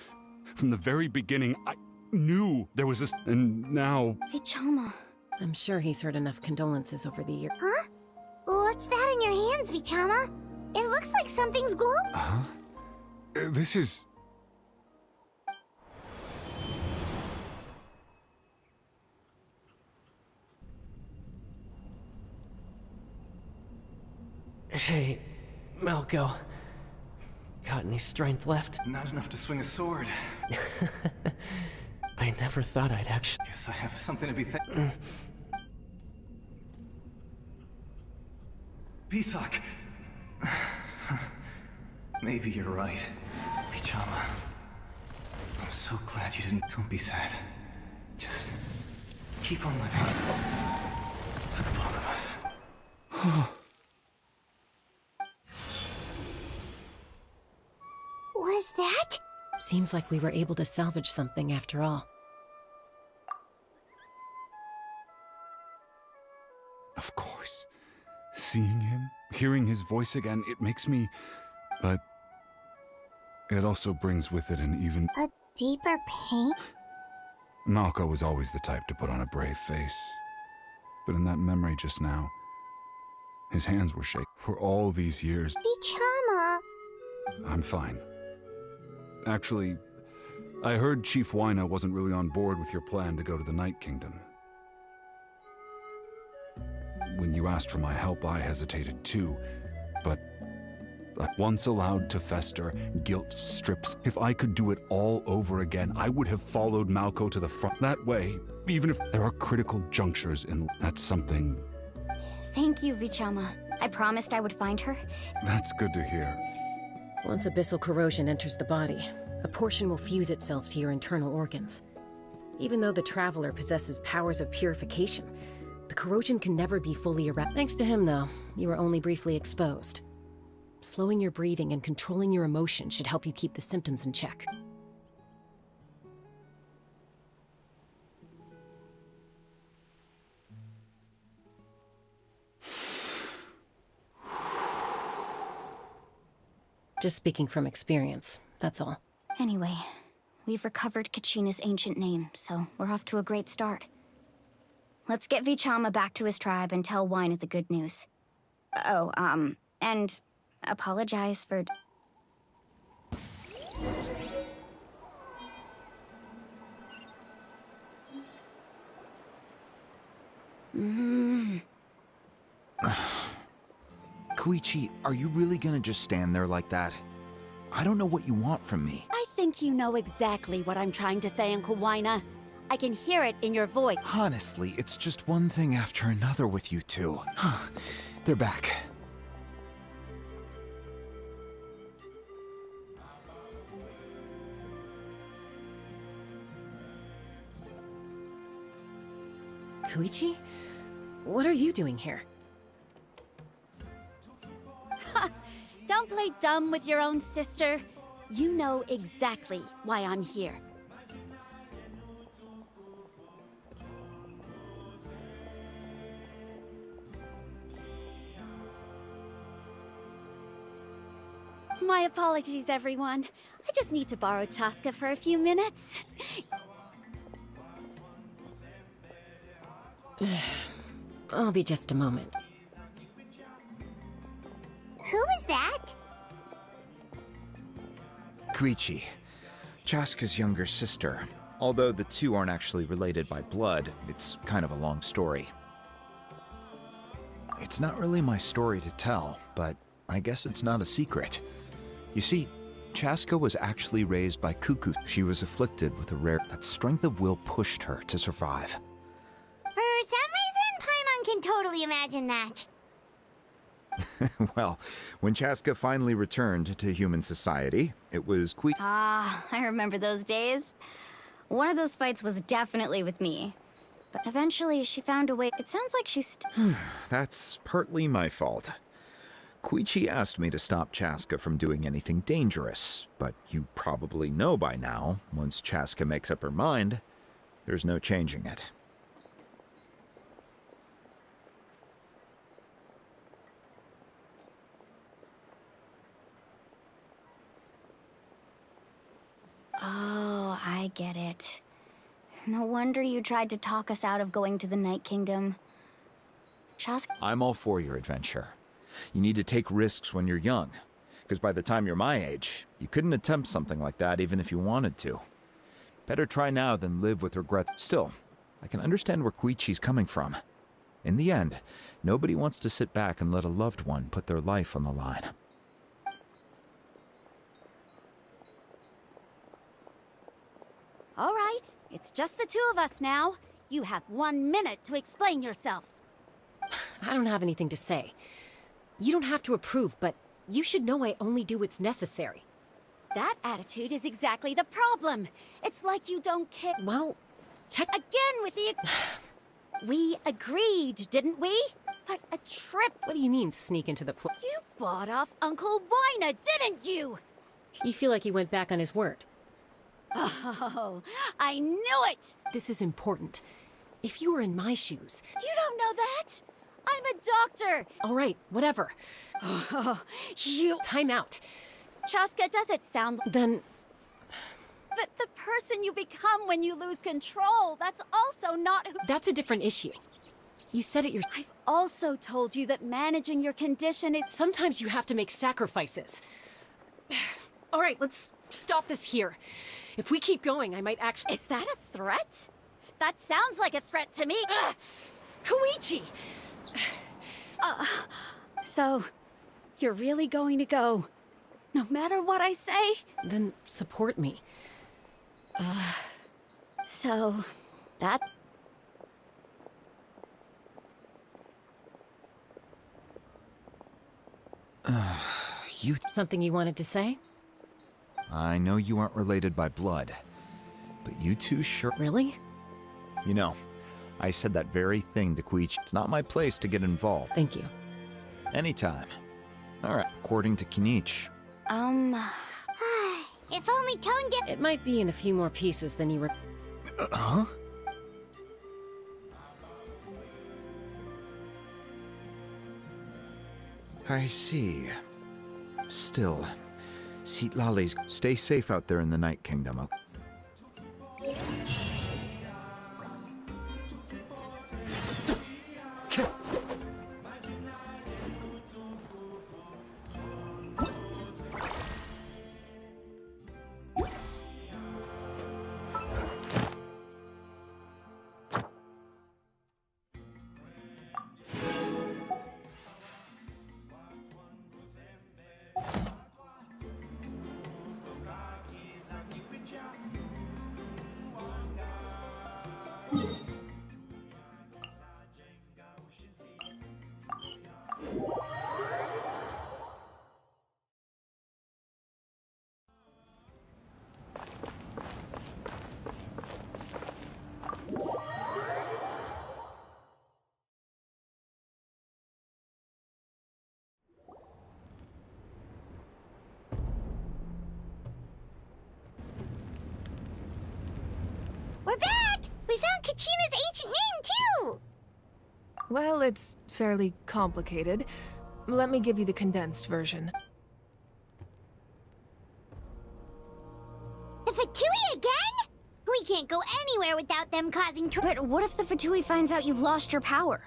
From the very beginning, I knew there was this... And now... Vichama. I'm sure he's heard enough condolences over the years. Huh? What's that in your hands, Vichama? It looks like something's glowing. Huh? This is... Hey, Malko. Got any strength left? Not enough to swing a sword. I never thought I'd actually... Guess I have something to be thankful. Pisak. Maybe you're right. Vichama. I'm so glad you didn't... Don't be sad. Just... keep on living. For the both of us. Was that? Seems like we were able to salvage something after all. Of course. Seeing him, hearing his voice again, it makes me... But... it also brings with it an even... A deeper pain? Malko was always the type to put on a brave face. But in that memory just now, his hands were shaking. For all these years... Vichama! I'm fine. Actually, I heard Chief Wyna wasn't really on board with your plan to go to the Night Kingdom. When you asked for my help, I hesitated too, but once allowed to fester, guilt strips. If I could do it all over again, I would have followed Malko to the front. That way, even if there are critical junctures in... That's something... Thank you, Vichama. I promised I would find her. That's good to hear. Once abyssal corrosion enters the body, a portion will fuse itself to your internal organs. Even though the Traveler possesses powers of purification, the corrosion can never be fully erased. Thanks to him, though, you were only briefly exposed. Slowing your breathing and controlling your emotions should help you keep the symptoms in check. Just speaking from experience, that's all. Anyway, we've recovered Kachina's ancient name, so we're off to a great start. Let's get Vichama back to his tribe and tell Wyna the good news. Oh, and apologize for... Koichi, are you really gonna just stand there like that? I don't know what you want from me. I think you know exactly what I'm trying to say, Uncle Wyna. I can hear it in your voice. Honestly, it's just one thing after another with you two. They're back. Koichi? What are you doing here? Don't play dumb with your own sister. You know exactly why I'm here. My apologies, everyone. I just need to borrow Chaska for a few minutes. I'll be just a moment. Who was that? Koichi, Chaska's younger sister. Although the two aren't actually related by blood, it's kind of a long story. It's not really my story to tell, but I guess it's not a secret. You see, Chaska was actually raised by Cuckoo. She was afflicted with a rare... That strength of will pushed her to survive. For some reason, Paimon can totally imagine that. Well, when Chaska finally returned to human society, it was Ah, I remember those days. One of those fights was definitely with me. But eventually she found a way. It sounds like she's... That's partly my fault. Koichi asked me to stop Chaska from doing anything dangerous, but you probably know by now, once Chaska makes up her mind, there's no changing it. Oh, I get it. No wonder you tried to talk us out of going to the Night Kingdom. Chaska... I'm all for your adventure. You need to take risks when you're young, because by the time you're my age, you couldn't attempt something like that even if you wanted to. Better try now than live with regrets. Still, I can understand where Koichi's coming from. In the end, nobody wants to sit back and let a loved one put their life on the line. All right, it's just the two of us now. You have 1 minute to explain yourself. I don't have anything to say. You don't have to approve, but you should know I only do what's necessary. That attitude is exactly the problem. It's like you don't care. Well, again with the... We agreed, didn't we? But a trip... What do you mean, sneak into the You bought off Uncle Wina, didn't you? You feel like he went back on his word. Oh, I knew it! This is important. If you were in my shoes... You don't know that! I'm a doctor! All right, whatever. Oh, you... Time out. Chaska, does it sound... Then... But the person you become when you lose control, that's also not who... That's a different issue. You said it yourself. I've also told you that managing your condition is... Sometimes you have to make sacrifices. All right, let's stop this here. If we keep going, I might actually... Is that a threat? That sounds like a threat to me. Koichi! So, you're really going to go, no matter what I say? Then support me. So, that... You... Something you wanted to say? I know you aren't related by blood, but you two sure... Really? You know, I said that very thing to Koichi. It's not my place to get involved. Thank you. Anytime. Alright, according to Kinich. If only Tone get... It might be in a few more pieces than you were... Huh? I see. Still, Citlali's... Stay safe out there in the Night Kingdom, okay? We're back! We found Kachina's ancient name, too! Well, it's fairly complicated. Let me give you the condensed version. The Fatui again? We can't go anywhere without them causing trouble. But what if the Fatui finds out you've lost your power?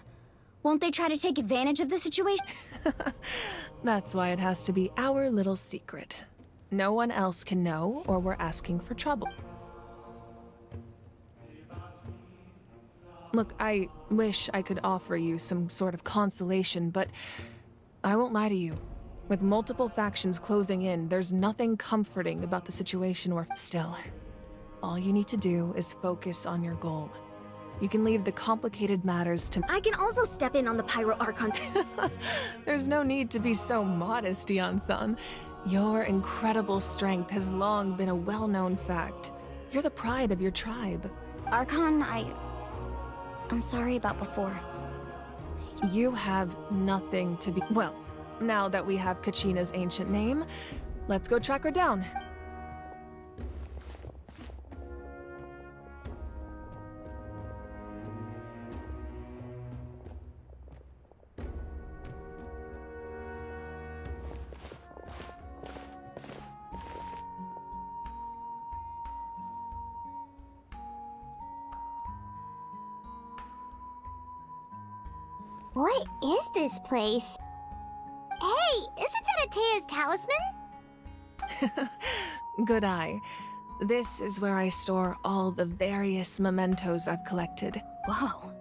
Won't they try to take advantage of the situation? That's why it has to be our little secret. No one else can know, or we're asking for trouble. Look, I wish I could offer you some sort of consolation, but I won't lie to you. With multiple factions closing in, there's nothing comforting about the situation we're still. All you need to do is focus on your goal. You can leave the complicated matters to— I can also step in on the Pyro Archon. There's no need to be so modest, Yan-san. Your incredible strength has long been a well-known fact. You're the pride of your tribe. Archon, I'm sorry about before. You have nothing to be— Well, now that we have Kachina's ancient name, let's go track her down. What is this place? Hey, isn't that Atea's talisman? Good eye. This is where I store all the various mementos I've collected. Whoa.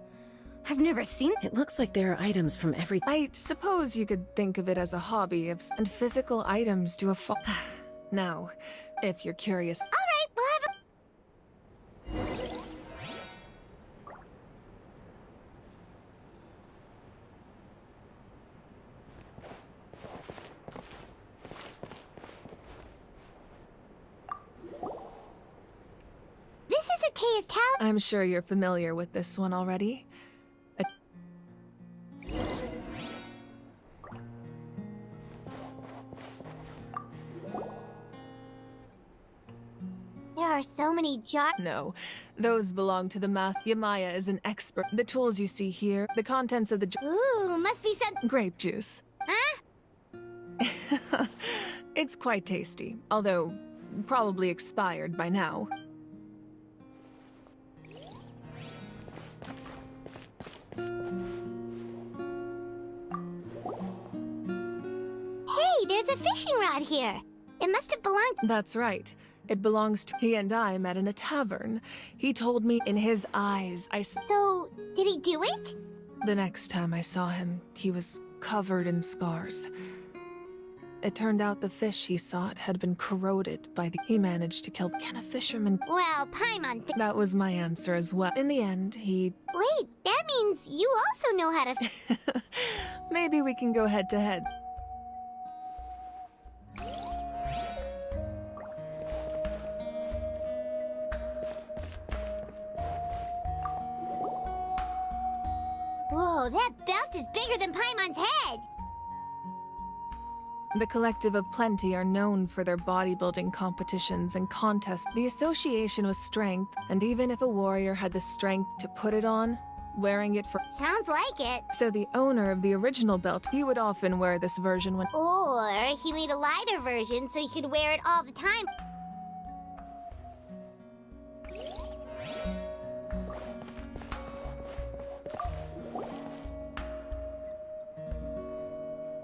I've never seen— It looks like there are items from every— I suppose you could think of it as a hobby, and physical items do a Now, if you're curious— Alright, we'll have a— This is Atea's talisman. I'm sure you're familiar with this one already. There are so many jars. No, those belong to the math. Yamaya is an expert. The tools you see here, the contents of the Ooh, must be some— grape juice. Huh? It's quite tasty, although probably expired by now. Hey, there's a fishing rod here. It must have belonged— That's right. It belongs to— He and I met in a tavern. He told me in his eyes So, did he do it? The next time I saw him, he was covered in scars. It turned out the fish he sought had been corroded by the— He managed to kill— Can a fisherman— Well, Paimon— That was my answer as well. In the end, he— Wait, that means you also know how to— Maybe we can go head to head. Whoa, that belt is bigger than Paimon's head! The Collective of Plenty are known for their bodybuilding competitions and contests. The association with strength, and even if a warrior had the strength to put it on, wearing it for— Sounds like it. So the owner of the original belt, he would often wear this version when— Or he made a lighter version so he could wear it all the time.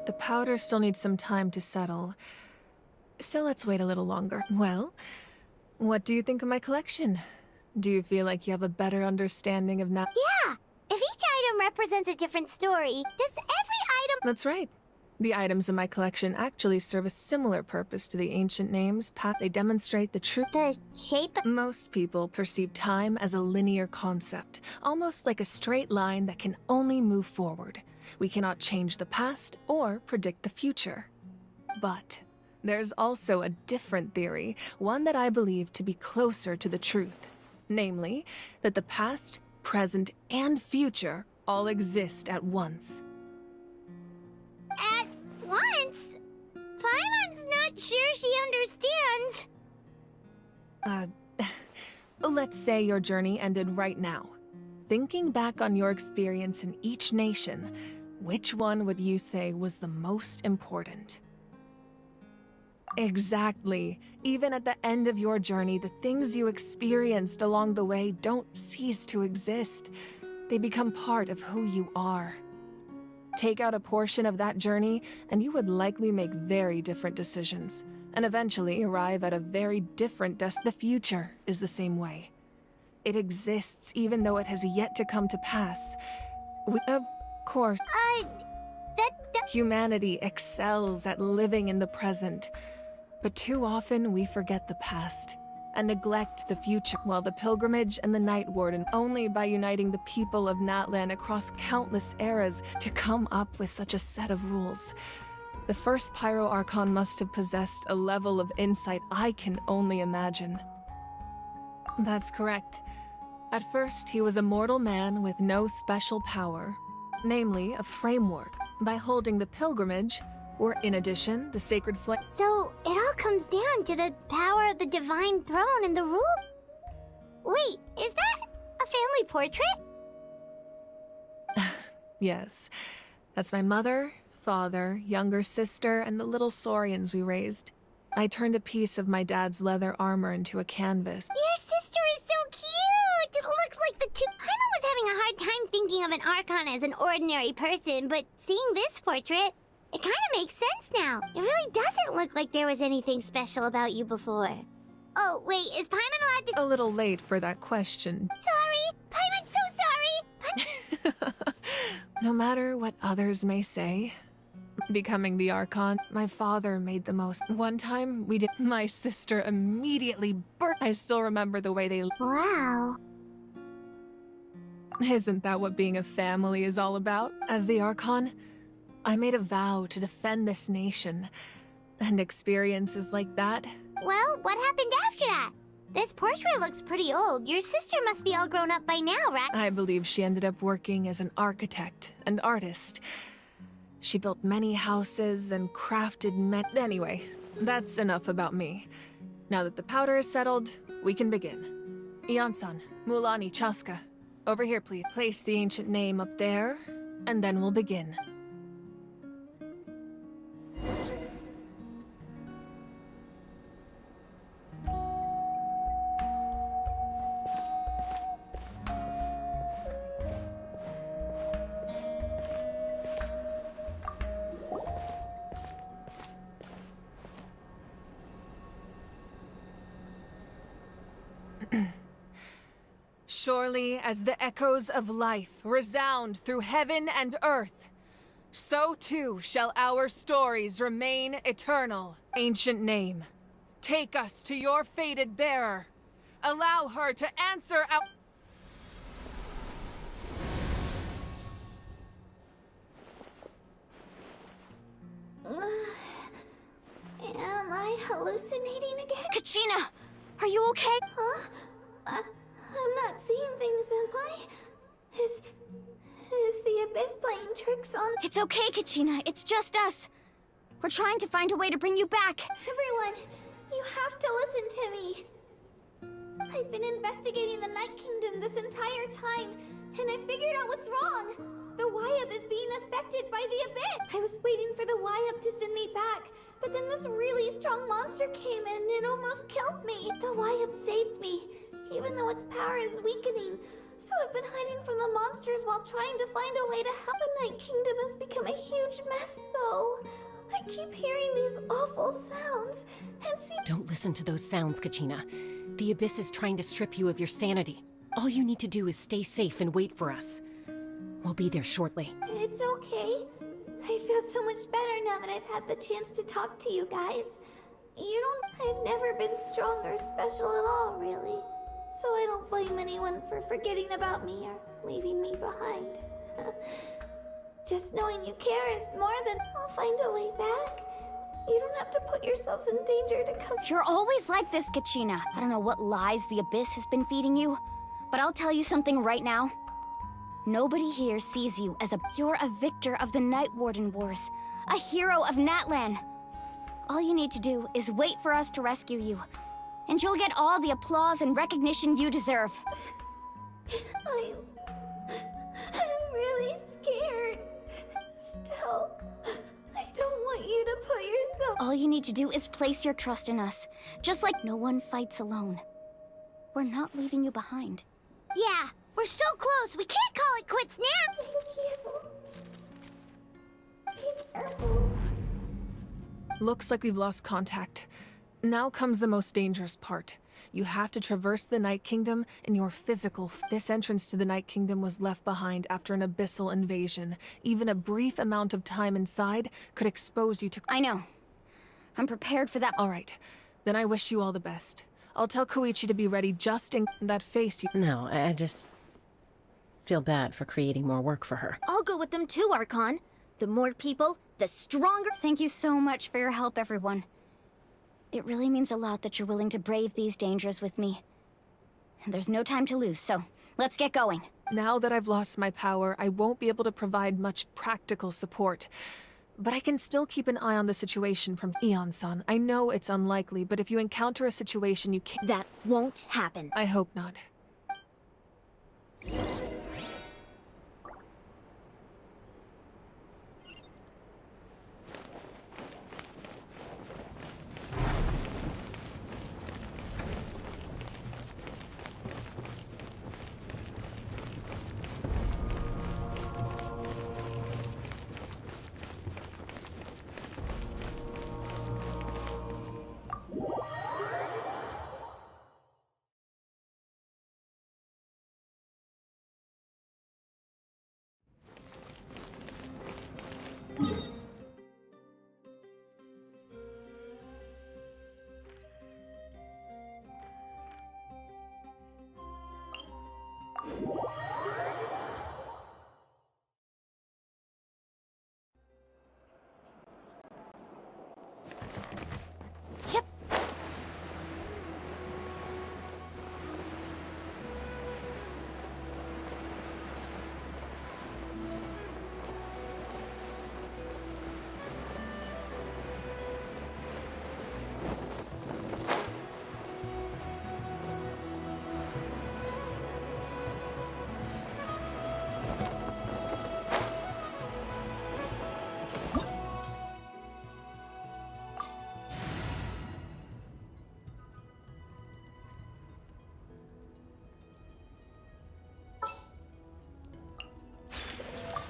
The powder still needs some time to settle, so let's wait a little longer. Well, what do you think of my collection? Do you feel like you have a better understanding of now? Yeah! If each item represents a different story, does every item— That's right. The items in my collection actually serve a similar purpose to the ancient names. They demonstrate the truth. The shape— Most people perceive time as a linear concept, almost like a straight line that can only move forward. We cannot change the past or predict the future. But there's also a different theory, one that I believe to be closer to the truth. Namely, that the past, present, and future all exist at once. At once? Paimon's not sure she understands. Let's say your journey ended right now. Thinking back on your experience in each nation, which one would you say was the most important? Exactly. Even at the end of your journey, the things you experienced along the way don't cease to exist. They become part of who you are. Take out a portion of that journey, and you would likely make very different decisions. and eventually arrive at a very different The future is the same way. It exists even though it has yet to come to pass. Of course, humanity excels at living in the present, but too often we forget the past and neglect the future, while the pilgrimage and the Night Warden, only by uniting the people of Natlan across countless eras to come up with such a set of rules. The first Pyro Archon must have possessed a level of insight I can only imagine. That's correct. At first, he was a mortal man with no special power, namely a framework. By holding the pilgrimage, or in addition, the sacred flame. So it all comes down to the power of the divine throne and the rule. Wait, is that a family portrait? Yes, that's my mother, father, younger sister, and the little saurians we raised. I turned a piece of my dad's leather armor into a canvas. Your sister is so cute! It looks like the two. Paimon was having a hard time thinking of an Archon as an ordinary person, but seeing this portrait, it kind of makes sense now. It really doesn't look like there was anything special about you before. Oh, wait, is Paimon allowed to— A little late for that question. Sorry! Paimon's so sorry! No matter what others may say, becoming the Archon, my father made the most. One time, we did. My sister immediately burst. I still remember the way they. Wow. Isn't that what being a family is all about? As the Archon, I made a vow to defend this nation. And experiences like that. Well, what happened after that? This portrait looks pretty old. Your sister must be all grown up by now, right? I believe she ended up working as an architect and artist. She built many houses and crafted Anyway, that's enough about me. Now that the powder is settled, we can begin. Ian-san, Mualani, Chaska. Over here, please. Place the ancient name up there, and then we'll begin. Surely as the echoes of life resound through heaven and earth, so too shall our stories remain eternal. Ancient name, take us to your fated bearer. Allow her to answer our— Am I hallucinating again? Kachina! Are you okay? Huh? I'm not seeing things, am I? Is the Abyss playing tricks on— It's okay, Kachina. It's just us. We're trying to find a way to bring you back. Everyone, you have to listen to me. I've been investigating the Night Kingdom this entire time, and I figured out what's wrong. The Wyup is being affected by the Abyss. I was waiting for the Wyup to send me back, but then this really strong monster came in and it almost killed me. The Wyup saved me, even though its power is weakening. So I've been hiding from the monsters while trying to find a way to help. The Night Kingdom has become a huge mess, though. I keep hearing these awful sounds and see— Don't listen to those sounds, Kachina. The Abyss is trying to strip you of your sanity. All you need to do is stay safe and wait for us. We'll be there shortly. It's okay. I feel so much better now that I've had the chance to talk to you guys. I've never been strong or special at all, really. So I don't blame anyone for forgetting about me or leaving me behind. Just knowing you care is more than— I'll find a way back. You don't have to put yourselves in danger to come— You're always like this, Kachina. I don't know what lies the Abyss has been feeding you, but I'll tell you something right now. Nobody here sees you as You're a victor of the Night Warden Wars, a hero of Natlan. All you need to do is wait for us to rescue you, and you'll get all the applause and recognition you deserve. I'm really scared. Still, I don't want you to put yourself— All you need to do is place your trust in us, just like no one fights alone. We're not leaving you behind. Yeah, we're so close, we can't call it quits now! Looks like we've lost contact. Now comes the most dangerous part. You have to traverse the Night Kingdom in your physical This entrance to the Night Kingdom was left behind after an abyssal invasion. Even a brief amount of time inside could expose you to— I know. I'm prepared for that. All right. Then I wish you all the best. I'll tell Koichi to be ready just in that face you— No, I just feel bad for creating more work for her. I'll go with them too, Archon. The more people, the stronger— Thank you so much for your help, everyone. It really means a lot that you're willing to brave these dangers with me. And there's no time to lose, so let's get going. Now that I've lost my power, I won't be able to provide much practical support. But I can still keep an eye on the situation from Eon-san. I know it's unlikely, but if you encounter a situation you can't— That won't happen. I hope not.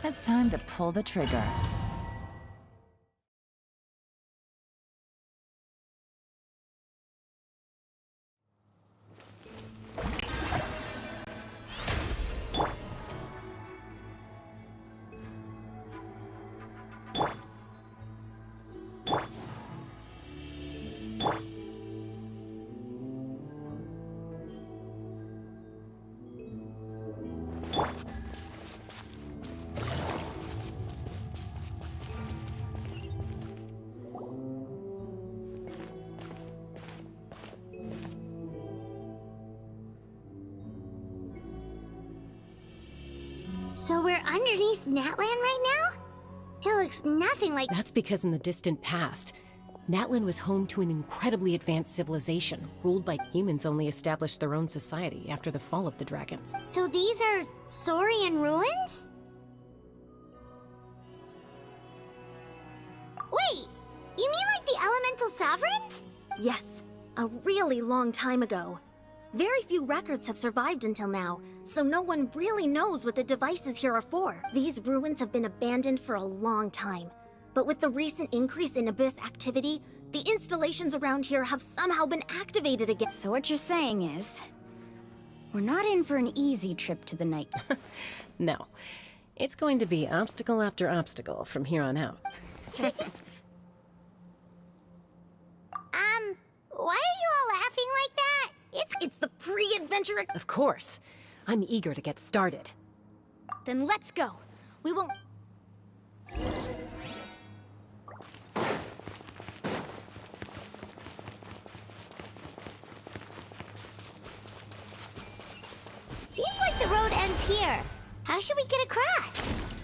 It's time to pull the trigger. So we're underneath Natlan right now? It looks nothing like— That's because in the distant past, Natlan was home to an incredibly advanced civilization, ruled by humans only established their own society after the fall of the dragons. So these are Saurian ruins? Wait, you mean like the elemental sovereigns? Yes, a really long time ago. Very few records have survived until now, so no one really knows what the devices here are for. These ruins have been abandoned for a long time, but with the recent increase in Abyss activity, the installations around here have somehow been activated again. So what you're saying is, we're not in for an easy trip to the Night. No, it's going to be obstacle after obstacle from here on out. Why are you all laughing like that? It's the pre-adventure— Of course. I'm eager to get started. Then let's go. We won't— Seems like the road ends here. How should we get across?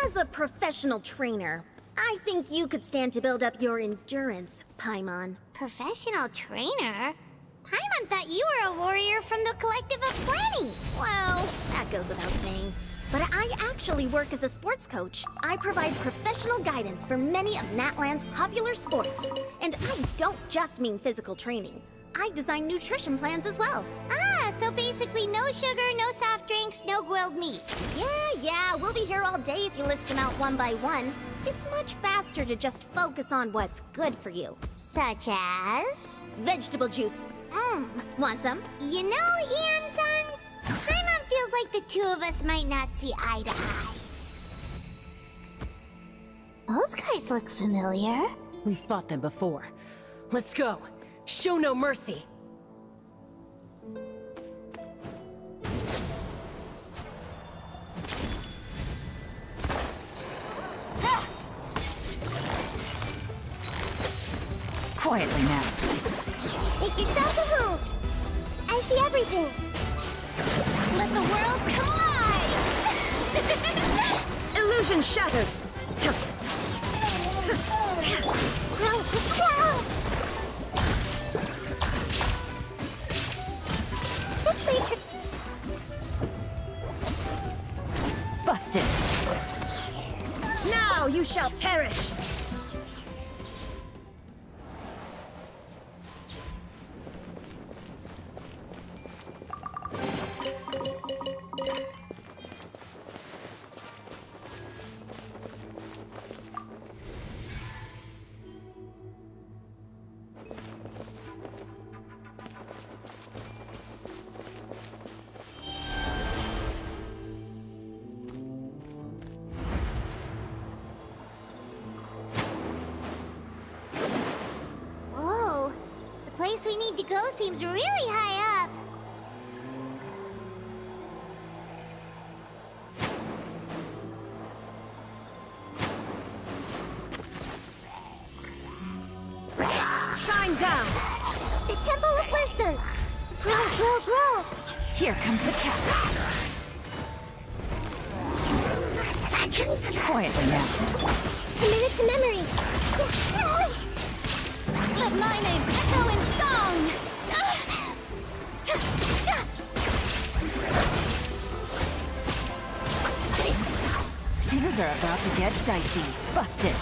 As a professional trainer, I think you could stand to build up your endurance, Paimon. Professional trainer? Paimon thought you were a warrior from the Collective of Planning. Well, that goes without saying. But I actually work as a sports coach. I provide professional guidance for many of Natlan's popular sports. And I don't just mean physical training. I design nutrition plans as well. Ah, so basically no sugar, no soft drinks, no grilled meat. Yeah, we'll be here all day if you list them out one by one. It's much faster to just focus on what's good for you. Such as? Vegetable juice. Want some? You know, Ian-san, Paimon feels like the two of us might not see eye to eye. Those guys look familiar. We've fought them before. Let's go. Show no mercy. Quietly now. Make yourselves a move. I see everything. Let the world come alive! Illusion shattered. This way. Busted. Now you shall perish. Whoa, the place we need to go seems really high up. Shine down. The Temple of Wisdom. Grow, grow, grow. Here comes the catch. Quietly now. Commit it to memory. Let my name echo in song. Things are about to get dicey. Busted.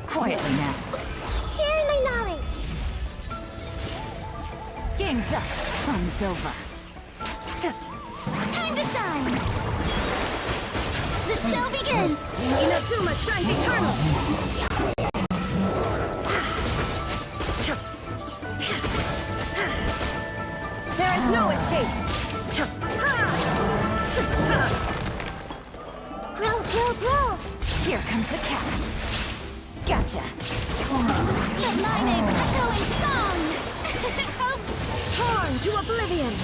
Quietly now. Sharing my knowledge. Game's up. Fun's over. Time to shine. The show begin. Inazuma shines eternal. There is no escape. Grow, grow, grow. Here comes the catch. Gotcha. Let my name echo in song. Torn to oblivion.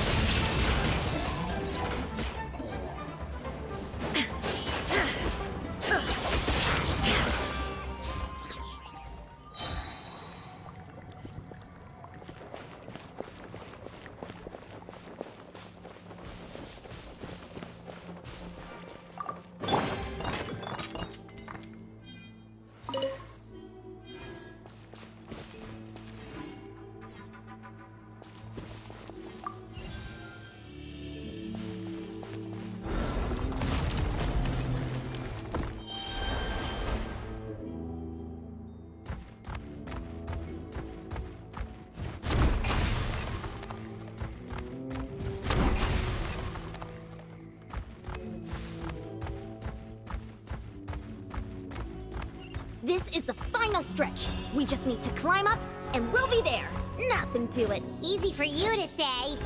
This is the final stretch. We just need to climb up, and we'll be there. Nothing to it. Easy for you to say.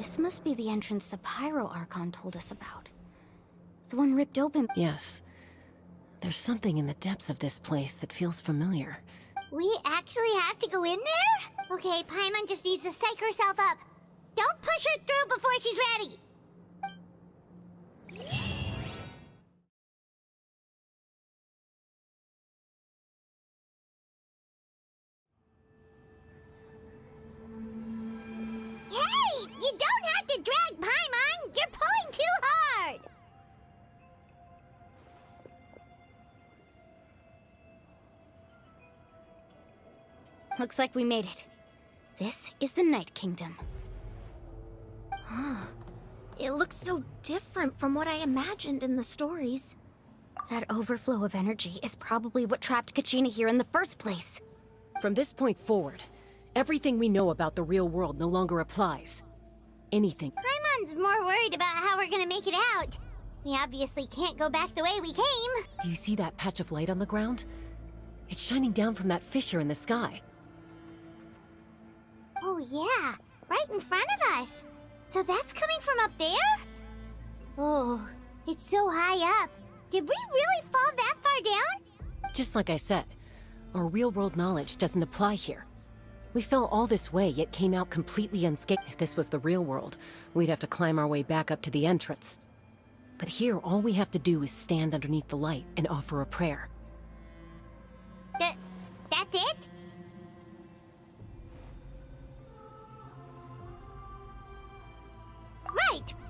This must be the entrance the Pyro Archon told us about. The one ripped open. Yes. There's something in the depths of this place that feels familiar. We actually have to go in there? Okay, Paimon just needs to psych herself up. Don't push her through before she's ready. Hey! You don't have to drag Paimon! You're pulling too hard! Looks like we made it. This is the Night Kingdom. It looks so different from what I imagined in the stories. That overflow of energy is probably what trapped Kachina here in the first place. From this point forward, everything we know about the real world no longer applies. Anything. Paimon's more worried about how we're gonna make it out. We obviously can't go back the way we came. Do you see that patch of light on the ground? It's shining down from that fissure in the sky. Oh yeah, right in front of us. So that's coming from up there? Oh, it's so high up. Did we really fall that far down? Just like I said, our real-world knowledge doesn't apply here. We fell all this way, yet came out completely unscathed. If this was the real world, we'd have to climb our way back up to the entrance. But here, all we have to do is stand underneath the light and offer a prayer. That's it?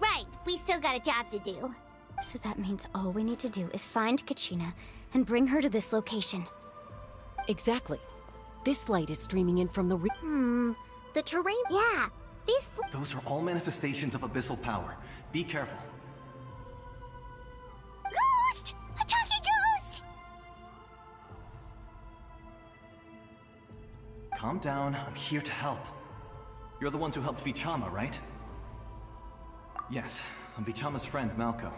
Right. We still got a job to do. So that means all we need to do is find Kachina and bring her to this location. Exactly. This light is streaming in from the the terrain? Yeah, Those are all manifestations of abyssal power. Be careful. Ghost! A talking ghost! Calm down, I'm here to help. You're the ones who helped Vichama, right? Yes, I'm Vichama's friend, Malko.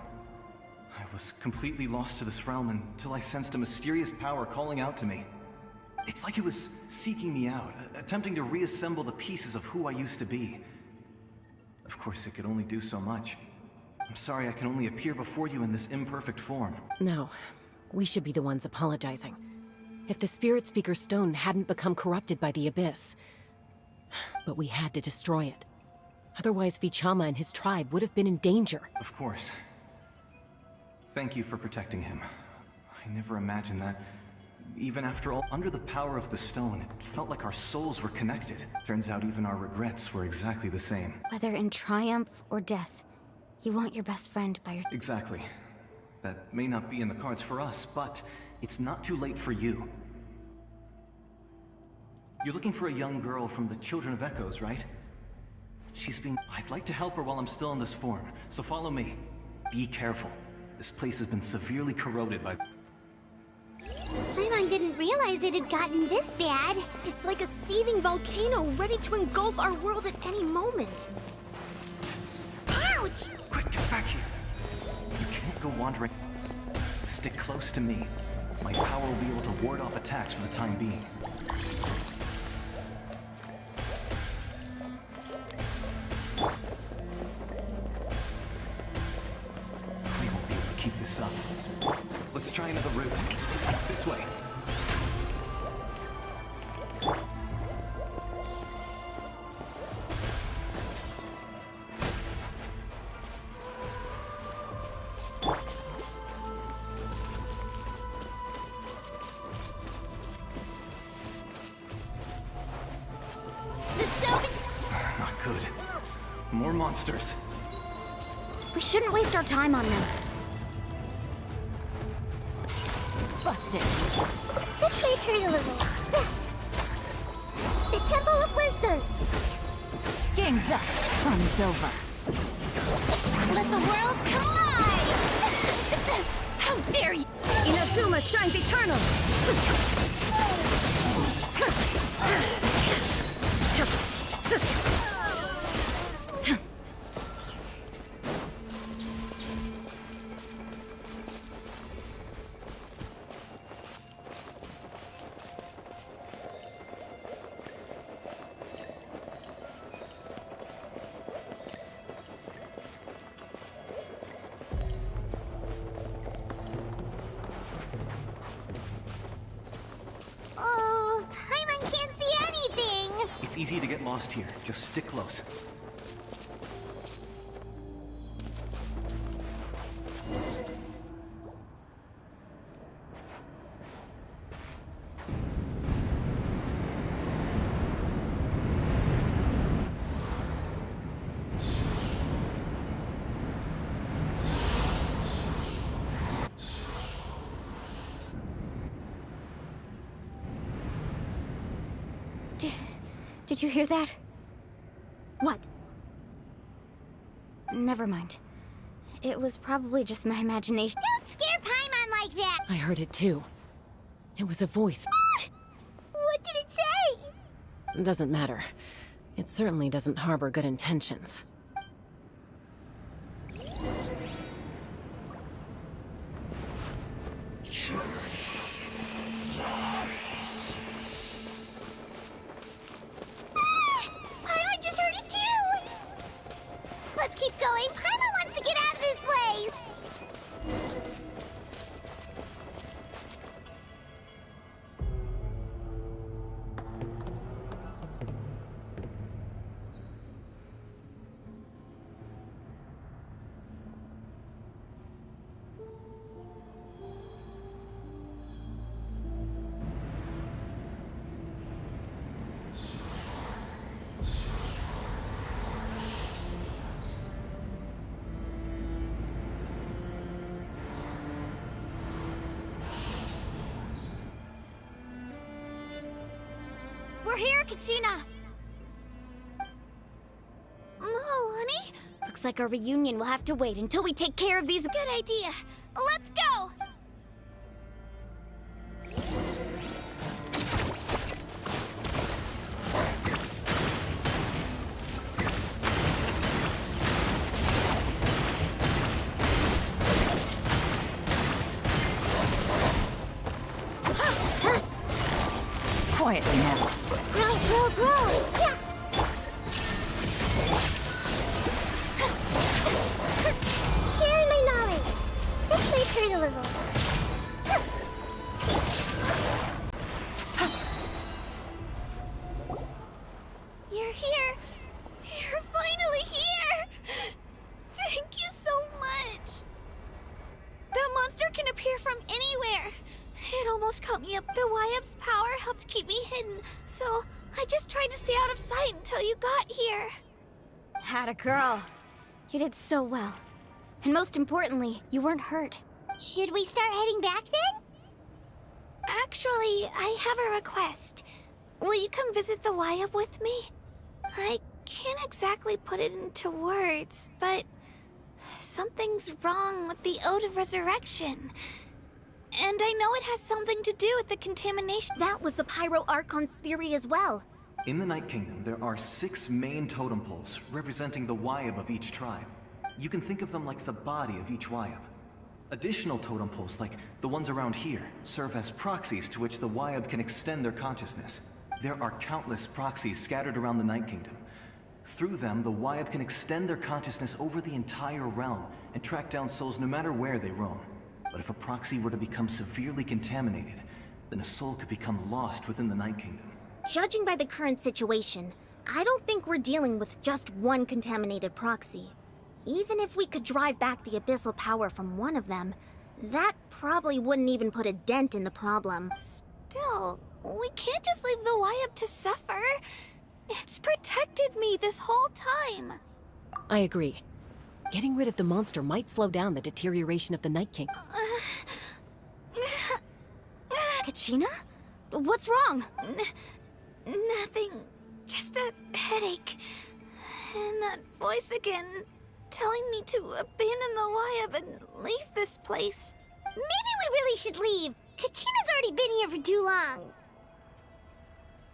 I was completely lost to this realm until I sensed a mysterious power calling out to me. It's like it was seeking me out, attempting to reassemble the pieces of who I used to be. Of course, it could only do so much. I'm sorry I can only appear before you in this imperfect form. No, we should be the ones apologizing. If the Spirit Speaker Stone hadn't become corrupted by the Abyss. But we had to destroy it. Otherwise, Vichama and his tribe would have been in danger. Of course. Thank you for protecting him. I never imagined that. Even after all, under the power of the stone, it felt like our souls were connected. Turns out even our regrets were exactly the same. Whether in triumph or death, you want your best friend by your... Exactly. That may not be in the cards for us, but it's not too late for you. You're looking for a young girl from the Children of Echoes, right? I'd like to help her while I'm still in this form, so follow me. Be careful. This place has been severely corroded by... Paimon didn't realize it had gotten this bad. It's like a seething volcano ready to engulf our world at any moment. Ouch! Quick, get back here. You can't go wandering. Stick close to me. My power will be able to ward off attacks for the time being. We won't be able to keep this up. Let's try another route. This way. Not good. More monsters. We shouldn't waste our time on them. Busted. This may hurt a little. The Temple of Wisdom. Game's up. Fun's over. Let the world collide! How dare you! Inazuma shines eternal! easy to get lost here. Just stick close. Did you hear that? What? Never mind. It was probably just my imagination. Don't scare Paimon like that! I heard it too. It was a voice. What did it say? Doesn't matter. It certainly doesn't harbor good intentions. Paimon just heard it too! Let's keep going. Paimon wants to get out of this place! We're here, Kachina! Honey? Looks like our reunion will have to wait until we take care of these— Good idea. Let's go! Quietly now. Grow! Yeah! Sharing my knowledge. This may hurt a little. You're here. You're finally here. Thank you so much. That monster can appear from anywhere. It almost caught me up. The Wyab's power helped keep me hidden, so I just tried to stay out of sight until you got here. Atta girl. You did so well. And most importantly, you weren't hurt. Should we start heading back then? Actually, I have a request. Will you come visit the Wyab with me? I can't exactly put it into words, but something's wrong with the Ode of Resurrection. And I know it has something to do with the contamination. That was the Pyro Archon's theory as well. In the Night Kingdom, there are 6 main totem poles representing the Wyab of each tribe. You can think of them like the body of each Wyab. Additional totem poles, like the ones around here, serve as proxies to which the Wyab can extend their consciousness. There are countless proxies scattered around the Night Kingdom. Through them, the Wyab can extend their consciousness over the entire realm and track down souls no matter where they roam. But if a proxy were to become severely contaminated, then a soul could become lost within the Night Kingdom. Judging by the current situation, I don't think we're dealing with just one contaminated proxy. Even if we could drive back the abyssal power from one of them, that probably wouldn't even put a dent in the problem. Still, we can't just leave the Wyab to suffer. It's protected me this whole time. I agree. Getting rid of the monster might slow down the deterioration of the Night King. Kachina? What's wrong? Nothing. Just a headache. And that voice again, telling me to abandon the Wyab and leave this place. Maybe we really should leave. Kachina's already been here for too long.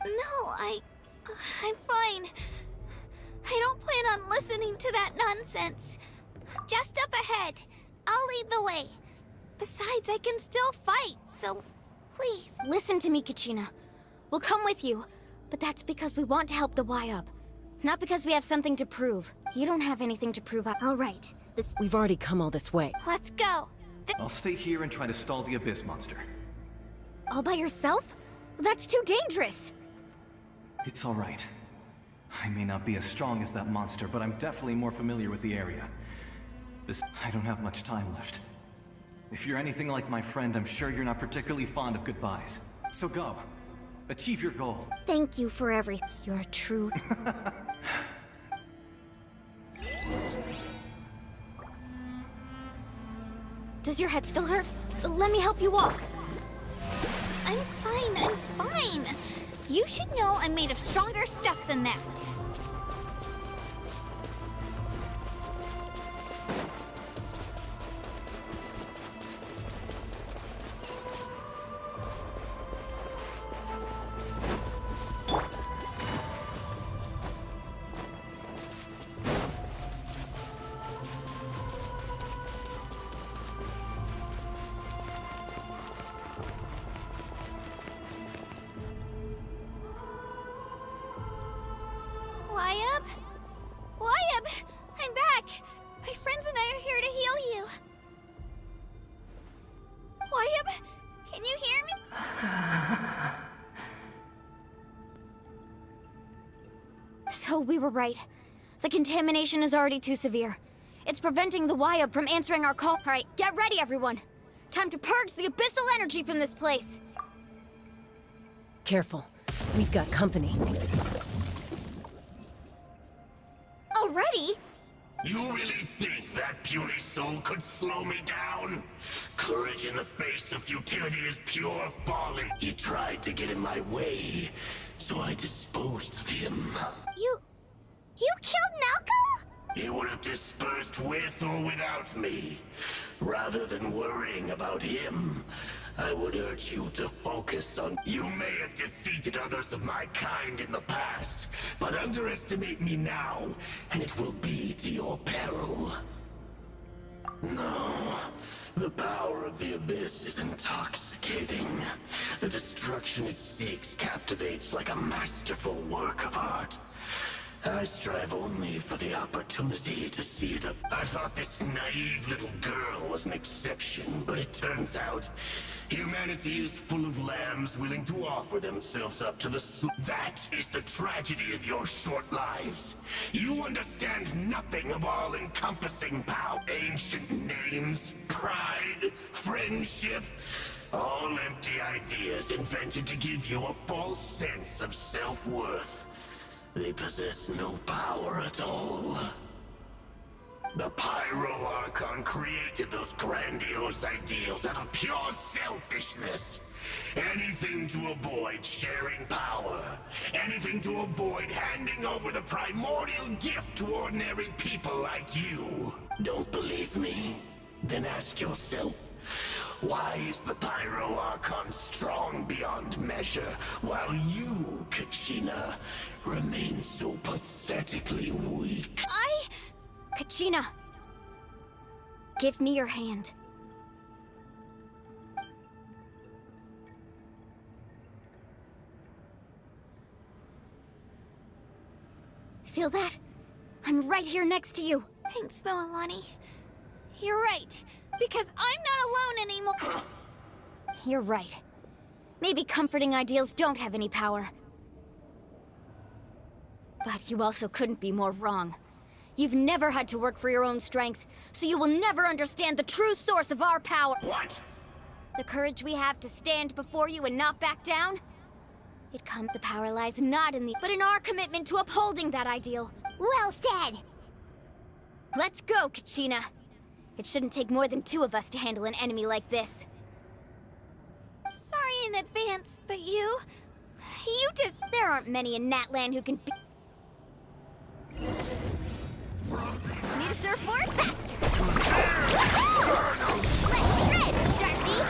No, I'm fine. I don't plan on listening to that nonsense. Just up ahead. I'll lead the way. Besides, I can still fight, so please. Listen to me, Kachina. We'll come with you, but that's because we want to help the Wyab. Not because we have something to prove. You don't have anything to prove. All right. We've already come all this way. Let's go. I'll stay here and try to stall the Abyss monster. All by yourself? That's too dangerous. It's all right. I may not be as strong as that monster, but I'm definitely more familiar with the area. I don't have much time left. If you're anything like my friend, I'm sure you're not particularly fond of goodbyes. So go. Achieve your goal. Thank you for everything. You're a true... Does your head still hurt? Let me help you walk. I'm fine. You should know I'm made of stronger stuff than that. Wyab! I'm back! My friends and I are here to heal you. Wyab, can you hear me? So we were right. The contamination is already too severe. It's preventing the Wyab from answering our call. All right, get ready, everyone. Time to purge the abyssal energy from this place. Careful. We've got company. Already? You really think that puny soul could slow me down? Courage in the face of futility is pure folly. He tried to get in my way, so I disposed of him. You killed Malcolm? He would have dispersed with or without me. Rather than worrying about him, I would urge you to focus on... You may have defeated others of my kind in the past, but underestimate me now, and it will be to your peril. No, the power of the Abyss is intoxicating. The destruction it seeks captivates like a masterful work of art. I strive only for the opportunity to see it up. I thought this naive little girl was an exception, but it turns out humanity is full of lambs willing to offer themselves up to the That is the tragedy of your short lives. You understand nothing of all-encompassing power. Ancient names, pride, friendship, all empty ideas invented to give you a false sense of self-worth. They possess no power at all. The Pyro Archon created those grandiose ideals out of pure selfishness. Anything to avoid sharing power. Anything to avoid handing over the primordial gift to ordinary people like you. Don't believe me? Then ask yourself, why is the Pyro Archon strong beyond measure, while you, Kachina, remain so pathetically weak? Kachina! Give me your hand. Feel that? I'm right here next to you. Thanks, Moalani. You're right, because I'm not alone anymore. You're right. Maybe comforting ideals don't have any power. But you also couldn't be more wrong. You've never had to work for your own strength, so you will never understand the true source of our power. What? The courage we have to stand before you and not back down? The power lies not in but in our commitment to upholding that ideal. Well said! Let's go, Kachina. It shouldn't take more than 2 of us to handle an enemy like this. Sorry in advance, but you There aren't many in Natlan who can be... Need a surfboard? Faster! Let's shred, Sharpie!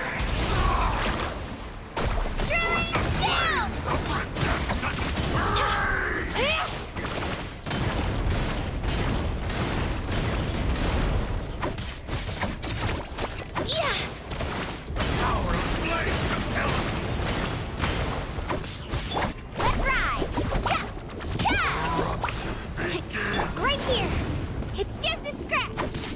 Drilling down! Let's ride! Right here! It's just a scratch!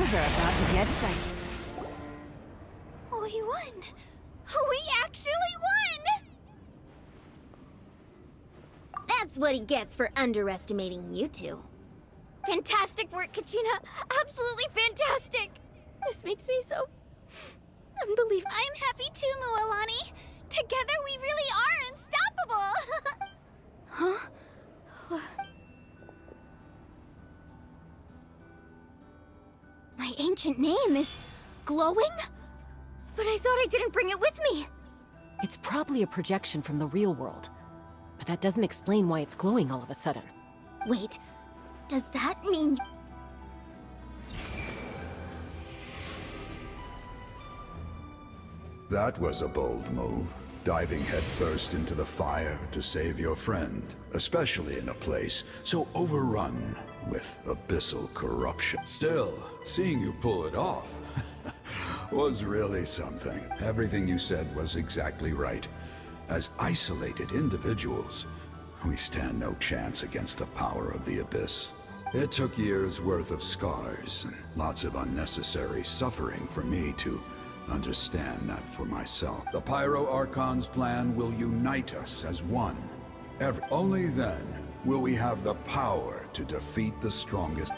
Things are about to get dicey. We won! We actually won! That's what he gets for underestimating you two. Fantastic work, Kachina! Absolutely fantastic! This makes me so... unbelievable. I'm happy too, Mualani. Together we really are unstoppable! Huh? My ancient name is glowing? But I thought I didn't bring it with me. It's probably a projection from the real world. But that doesn't explain why it's glowing all of a sudden. Wait, does that mean... That was a bold move, diving headfirst into the fire to save your friend, especially in a place so overrun with abyssal corruption. Still, seeing you pull it off was really something. Everything you said was exactly right. As isolated individuals, we stand no chance against the power of the Abyss. It took years' worth of scars and lots of unnecessary suffering for me to understand that for myself. The Pyro Archon's plan will unite us as one. Only then will we have the power to defeat the strongest.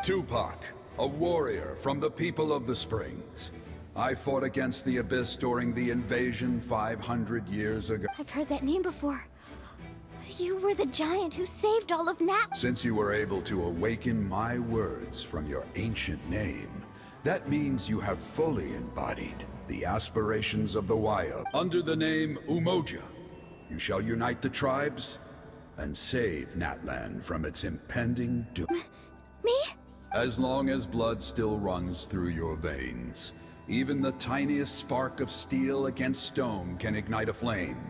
Tupac, a warrior from the people of the Springs. I fought against the Abyss during the invasion 500 years ago. I've heard that name before. You were the giant who saved all of Natlan. Since you were able to awaken my words from your ancient name, that means you have fully embodied the aspirations of the Waya. Under the name Umoja, you shall unite the tribes and save Natlan from its impending doom. Me? As long as blood still runs through your veins, even the tiniest spark of steel against stone can ignite a flame.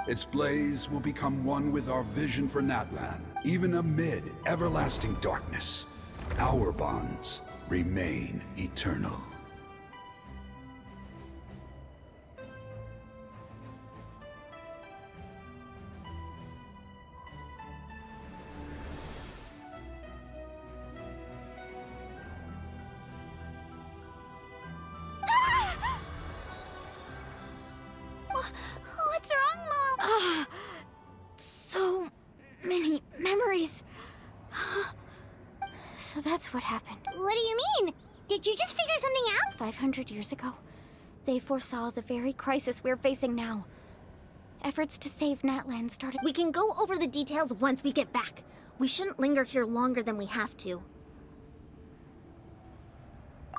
Its blaze will become one with our vision for Natlan, even amid everlasting darkness. Our bonds remain eternal. What's wrong, Mom? So many memories. So that's what happened. What do you mean? Did you just figure something out? 500 years ago, they foresaw the very crisis we're facing now. Efforts to save Natlan started. We can go over the details once we get back. We shouldn't linger here longer than we have to.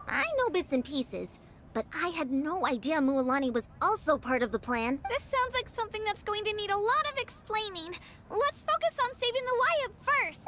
I know bits and pieces, but I had no idea Mualani was also part of the plan. This sounds like something that's going to need a lot of explaining. Let's focus on saving the Waya first.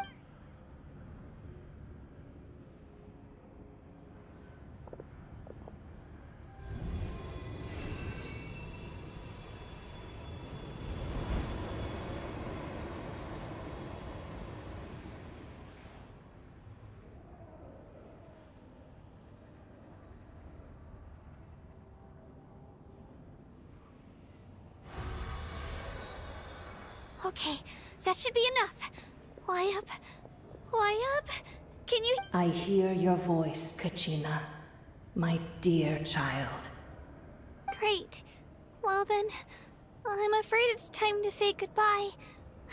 Okay, that should be enough. Why up? Can you... I hear your voice, Kachina, my dear child. Great. Well then, I'm afraid it's time to say goodbye.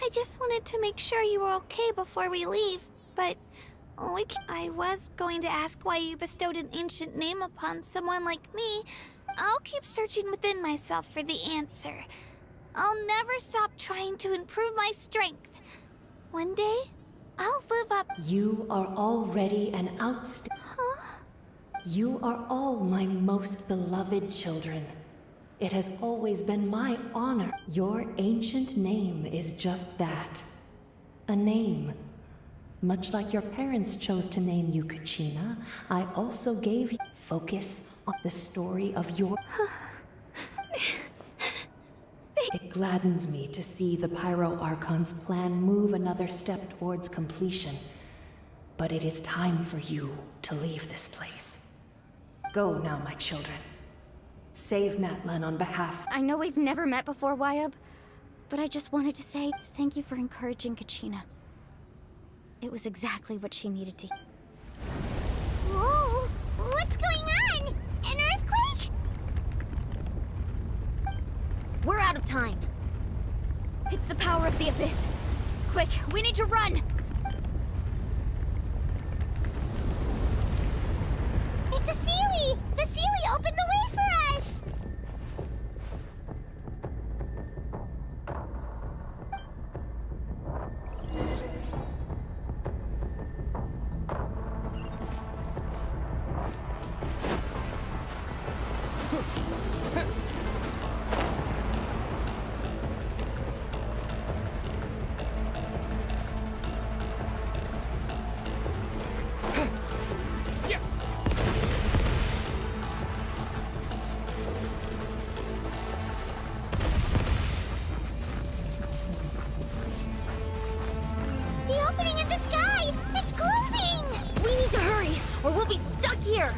I just wanted to make sure you were okay before we leave, but... I was going to ask why you bestowed an ancient name upon someone like me. I'll keep searching within myself for the answer. I'll never stop trying to improve my strength. One day, I'll live up... You are already an outstanding... Huh? You are all my most beloved children. It has always been my honor. Your ancient name is just that. A name. Much like your parents chose to name you Kachina, I also gave you focus on the story of your... It gladdens me to see the Pyro Archon's plan move another step towards completion. But it is time for you to leave this place. Go now, my children. Save Natlan on behalf... I know we've never met before, Wayab, but I just wanted to say thank you for encouraging Kachina. It was exactly what she needed to. Whoa! What's going on? An earthquake? We're out of time. It's the power of the Abyss. Quick, we need to run! It's a Seelie! The Seelie opened the way for us! The opening in the sky! It's closing! We need to hurry, or we'll be stuck here!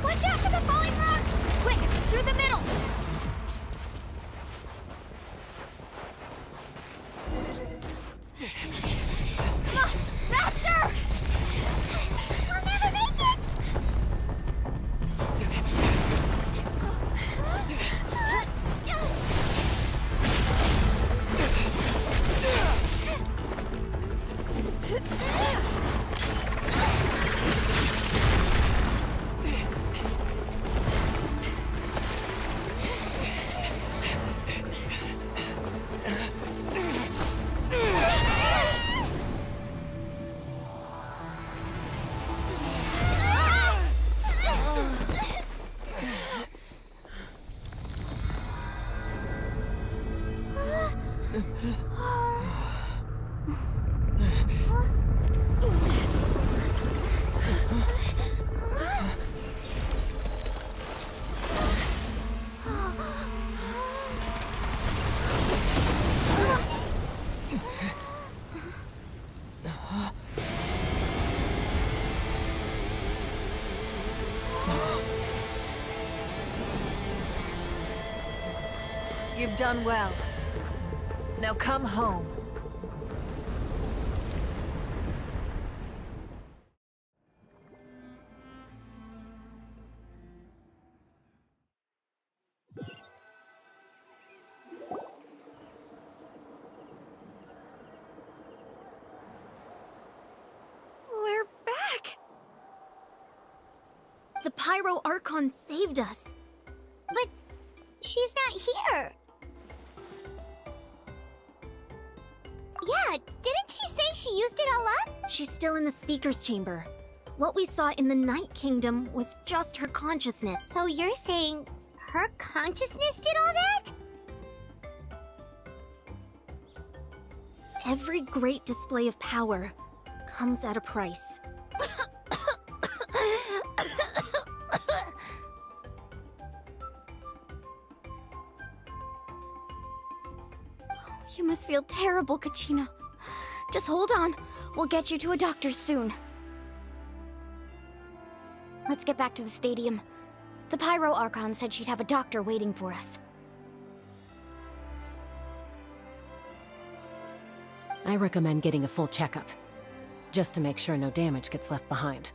Watch out for the falling rocks! Quick, through the middle! Come on, faster! We'll never make it! You've done well. Now come home. We're back! The Pyro Archon saved us. But she's not here. Yeah, didn't she say she used it all up? She's still in the Speaker's Chamber. What we saw in the Night Kingdom was just her consciousness. So you're saying her consciousness did all that? Every great display of power comes at a price. You must feel terrible, Kachina. Just hold on. We'll get you to a doctor soon. Let's get back to the stadium. The Pyro Archon said she'd have a doctor waiting for us. I recommend getting a full checkup, just to make sure no damage gets left behind.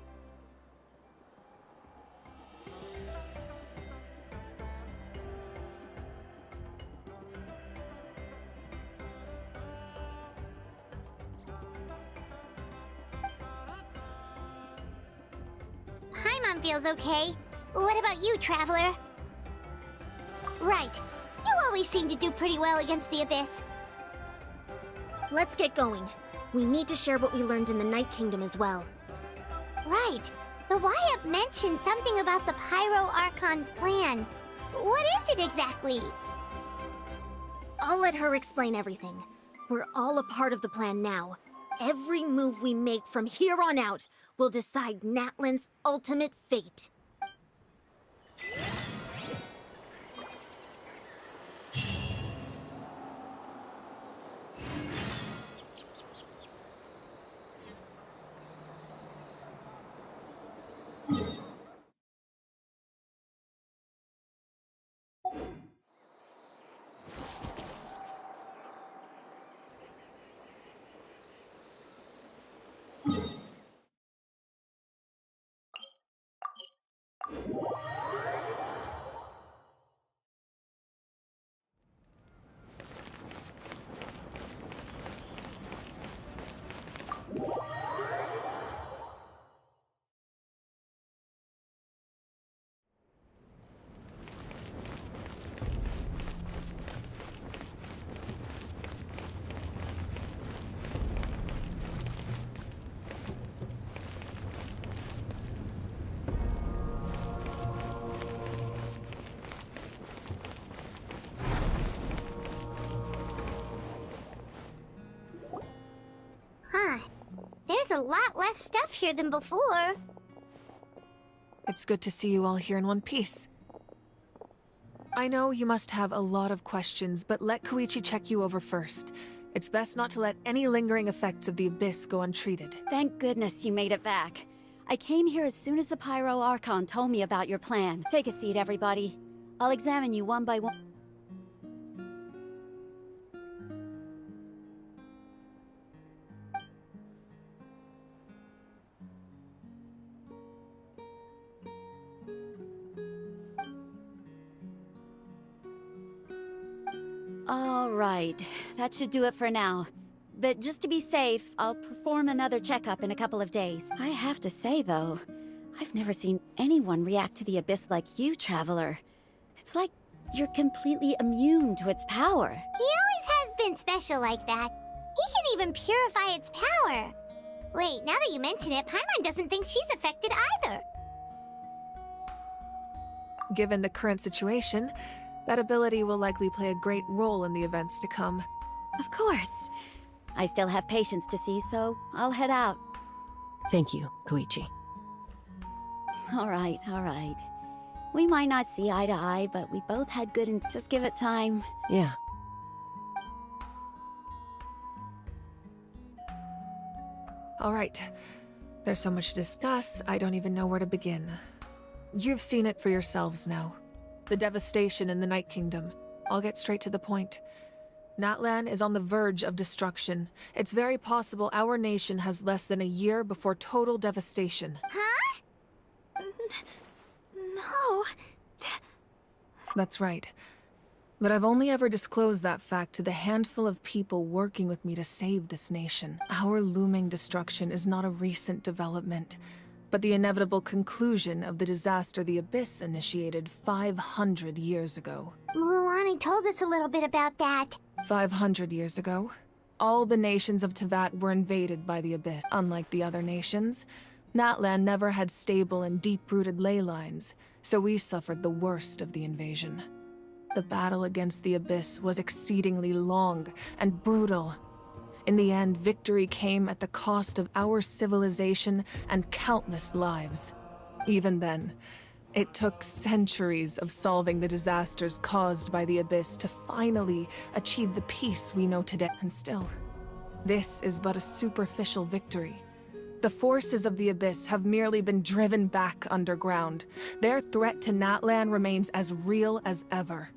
Paimon feels okay. What about you, Traveler? Right. You always seem to do pretty well against the Abyss. Let's get going. We need to share what we learned in the Night Kingdom as well. Right. The Y-Up mentioned something about the Pyro Archon's plan. What is it exactly? I'll let her explain everything. We're all a part of the plan now. Every move we make from here on out will decide Natlan's ultimate fate. Huh. There's a lot less stuff here than before. It's good to see you all here in one piece. I know you must have a lot of questions, but let Koichi check you over first. It's best not to let any lingering effects of the Abyss go untreated. Thank goodness you made it back. I came here as soon as the Pyro Archon told me about your plan. Take a seat, everybody. I'll examine you one by one. All right, that should do it for now. But just to be safe, I'll perform another checkup in a couple of days. I have to say, though, I've never seen anyone react to the Abyss like you, Traveler. It's like you're completely immune to its power. He always has been special like that. He can even purify its power. Wait, now that you mention it, Paimon doesn't think she's affected either. Given the current situation, that ability will likely play a great role in the events to come. Of course. I still have patients to see, so I'll head out. Thank you, Koichi. All right, all right. We might not see eye to eye, but we both had good just give it time. Yeah. All right. There's so much to discuss, I don't even know where to begin. You've seen it for yourselves now. The devastation in the Night Kingdom. I'll get straight to the point. Natlan is on the verge of destruction. It's very possible our nation has less than a year before total devastation. Huh? No. That's right. But I've only ever disclosed that fact to the handful of people working with me to save this nation. Our looming destruction is not a recent development, but the inevitable conclusion of the disaster the Abyss initiated 500 years ago. Mualani told us a little bit about that. 500 years ago, all the nations of Teyvat were invaded by the Abyss. Unlike the other nations, Natlan never had stable and deep-rooted ley lines, so we suffered the worst of the invasion. The battle against the Abyss was exceedingly long and brutal. In the end, victory came at the cost of our civilization and countless lives. Even then, it took centuries of solving the disasters caused by the Abyss to finally achieve the peace we know today. And still, this is but a superficial victory. The forces of the Abyss have merely been driven back underground. Their threat to Natlan remains as real as ever.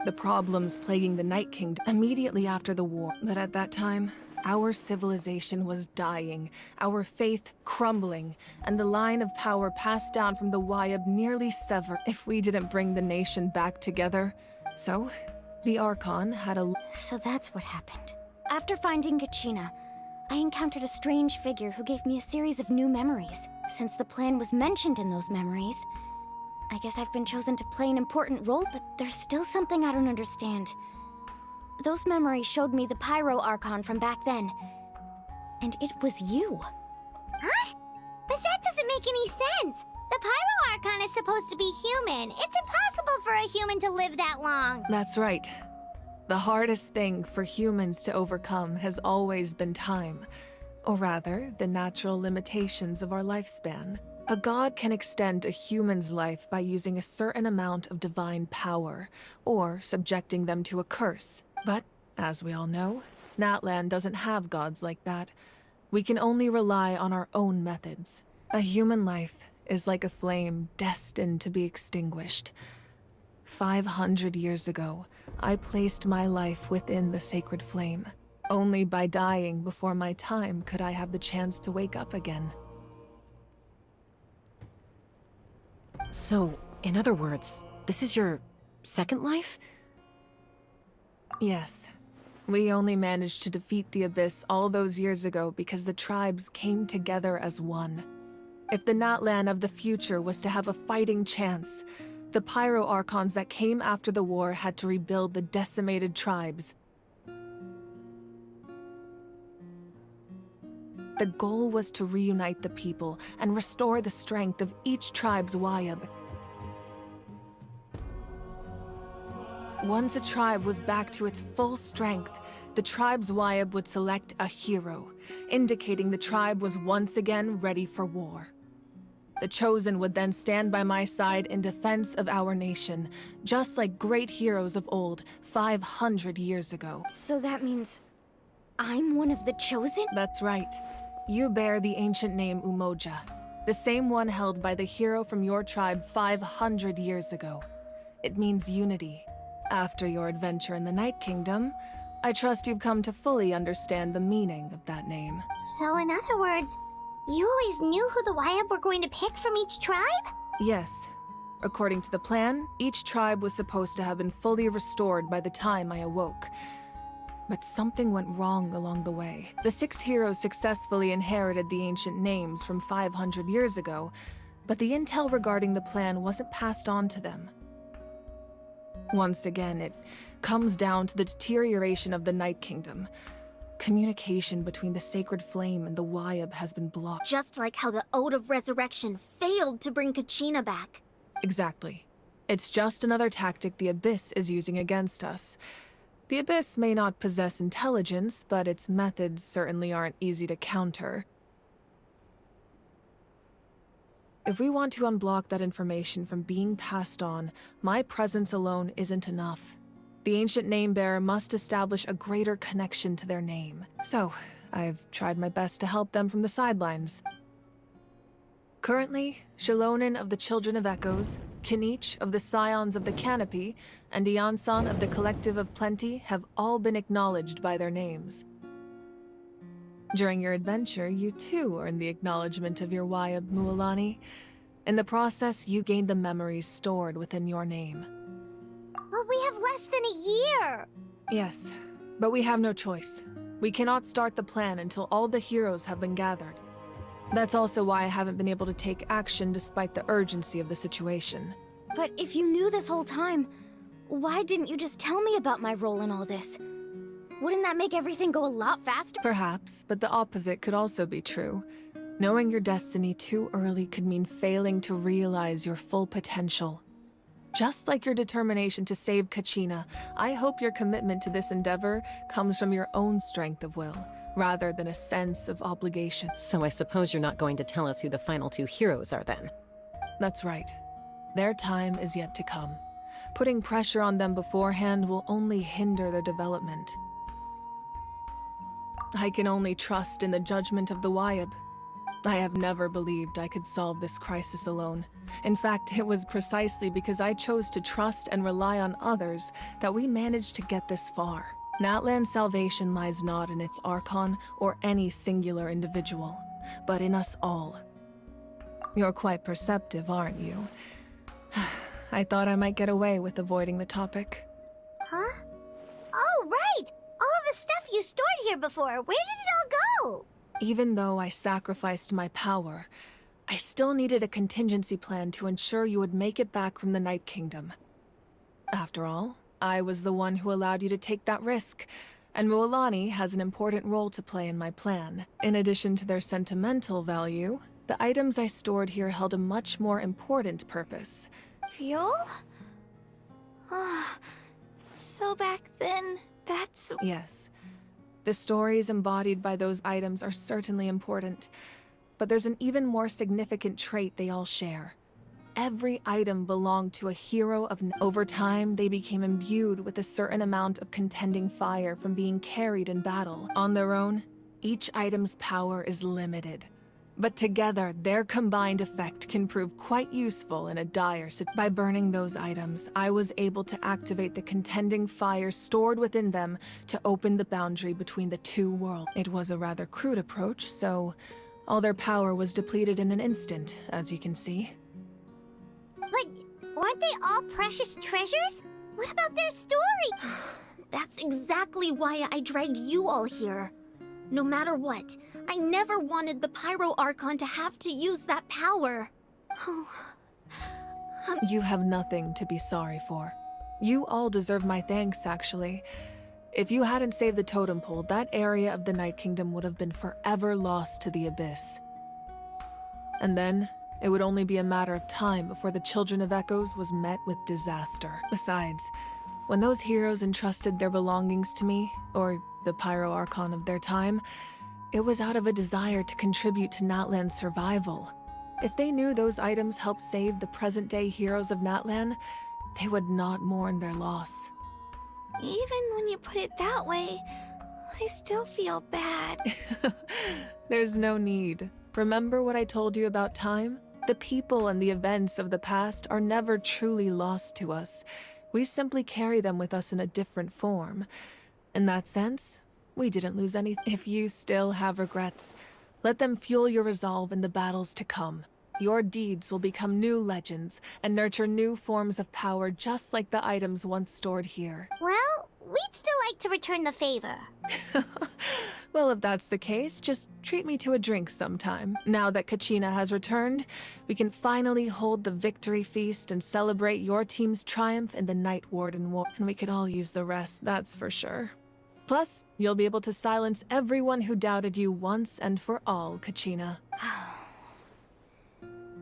The problems plaguing the Night Kingdom immediately after the war. But at that time, our civilization was dying, our faith crumbling, and the line of power passed down from the Wayab nearly severed if we didn't bring the nation back together. So, the Archon had a... So that's what happened. After finding Kachina, I encountered a strange figure who gave me a series of new memories. Since the plan was mentioned in those memories, I guess I've been chosen to play an important role, but there's still something I don't understand. Those memories showed me the Pyro Archon from back then. And it was you. Huh? But that doesn't make any sense. The Pyro Archon is supposed to be human. It's impossible for a human to live that long. That's right. The hardest thing for humans to overcome has always been time. Or rather, the natural limitations of our lifespan. A god can extend a human's life by using a certain amount of divine power, or subjecting them to a curse. But, as we all know, Natlan doesn't have gods like that. We can only rely on our own methods. A human life is like a flame destined to be extinguished. 500 years ago, I placed my life within the sacred flame. Only by dying before my time could I have the chance to wake up again. So, in other words, this is your second life? Yes. We only managed to defeat the Abyss all those years ago because the tribes came together as one. If the Natlan of the future was to have a fighting chance, the Pyro Archons that came after the war had to rebuild the decimated tribes. The goal was to reunite the people and restore the strength of each tribe's Wayab. Once a tribe was back to its full strength, the tribe's Wayab would select a hero, indicating the tribe was once again ready for war. The Chosen would then stand by my side in defense of our nation, just like great heroes of old, 500 years ago. So that means I'm one of the Chosen? That's right. You bear the ancient name Umoja, the same one held by the hero from your tribe 500 years ago. It means unity. After your adventure in the Night Kingdom, I trust you've come to fully understand the meaning of that name. So in other words, you always knew who the Wayab were going to pick from each tribe? Yes. According to the plan, each tribe was supposed to have been fully restored by the time I awoke. But something went wrong along the way. The 6 heroes successfully inherited the ancient names from 500 years ago, but the intel regarding the plan wasn't passed on to them. Once again, it comes down to the deterioration of the Night Kingdom. Communication between the Sacred Flame and the Wayab has been blocked. Just like how the Ode of Resurrection failed to bring Kachina back. Exactly. It's just another tactic the Abyss is using against us. The Abyss may not possess intelligence, but its methods certainly aren't easy to counter. If we want to unblock that information from being passed on, my presence alone isn't enough. The ancient name-bearer must establish a greater connection to their name. So, I've tried my best to help them from the sidelines. Currently, Shilonen of the Children of Echoes, Kinich of the Scions of the Canopy, and Iansan of the Collective of Plenty have all been acknowledged by their names. During your adventure, you too earned the acknowledgement of your Wayab, Mualani. In the process, you gained the memories stored within your name. But we have less than a year! Yes, but we have no choice. We cannot start the plan until all the heroes have been gathered. That's also why I haven't been able to take action despite the urgency of the situation. But if you knew this whole time, why didn't you just tell me about my role in all this? Wouldn't that make everything go a lot faster? Perhaps, but the opposite could also be true. Knowing your destiny too early could mean failing to realize your full potential. Just like your determination to save Kachina, I hope your commitment to this endeavor comes from your own strength of will, rather than a sense of obligation. So I suppose you're not going to tell us who the final 2 heroes are then? That's right. Their time is yet to come. Putting pressure on them beforehand will only hinder their development. I can only trust in the judgment of the Wayab. I have never believed I could solve this crisis alone. In fact, it was precisely because I chose to trust and rely on others that we managed to get this far. Natlan's salvation lies not in its Archon or any singular individual, but in us all. You're quite perceptive, aren't you? I thought I might get away with avoiding the topic. Huh? Oh, right! All of the stuff you stored here before, where did it all go? Even though I sacrificed my power, I still needed a contingency plan to ensure you would make it back from the Night Kingdom. After all, I was the one who allowed you to take that risk, and Mualani has an important role to play in my plan. In addition to their sentimental value, the items I stored here held a much more important purpose. Fuel? So back then, that's... Yes. The stories embodied by those items are certainly important, but there's an even more significant trait they all share. Every item belonged to a hero of... Over time, they became imbued with a certain amount of contending fire from being carried in battle. On their own, each item's power is limited. But together, their combined effect can prove quite useful in a dire situation. By burning those items, I was able to activate the contending fire stored within them to open the boundary between the two worlds. It was a rather crude approach, so all their power was depleted in an instant, as you can see. But weren't they all precious treasures? What about their story? That's exactly why I dragged you all here. No matter what, I never wanted the Pyro Archon to have to use that power. You have nothing to be sorry for. You all deserve my thanks, actually. If you hadn't saved the totem pole, that area of the Night Kingdom would have been forever lost to the Abyss. And then, it would only be a matter of time before the Children of Echoes was met with disaster. Besides, when those heroes entrusted their belongings to me, or the Pyro Archon of their time, it was out of a desire to contribute to Natlan's survival. If they knew those items helped save the present-day heroes of Natlan, they would not mourn their loss. Even when you put it that way, I still feel bad. There's no need. Remember what I told you about time? The people and the events of the past are never truly lost to us. We simply carry them with us in a different form. In that sense, we didn't lose anything. If you still have regrets, let them fuel your resolve in the battles to come. Your deeds will become new legends and nurture new forms of power just like the items once stored here. Well, we'd still like to return the favor. Well, if that's the case, just treat me to a drink sometime. Now that Kachina has returned, we can finally hold the victory feast and celebrate your team's triumph in the Night Warden War. And we could all use the rest, that's for sure. Plus, you'll be able to silence everyone who doubted you once and for all, Kachina.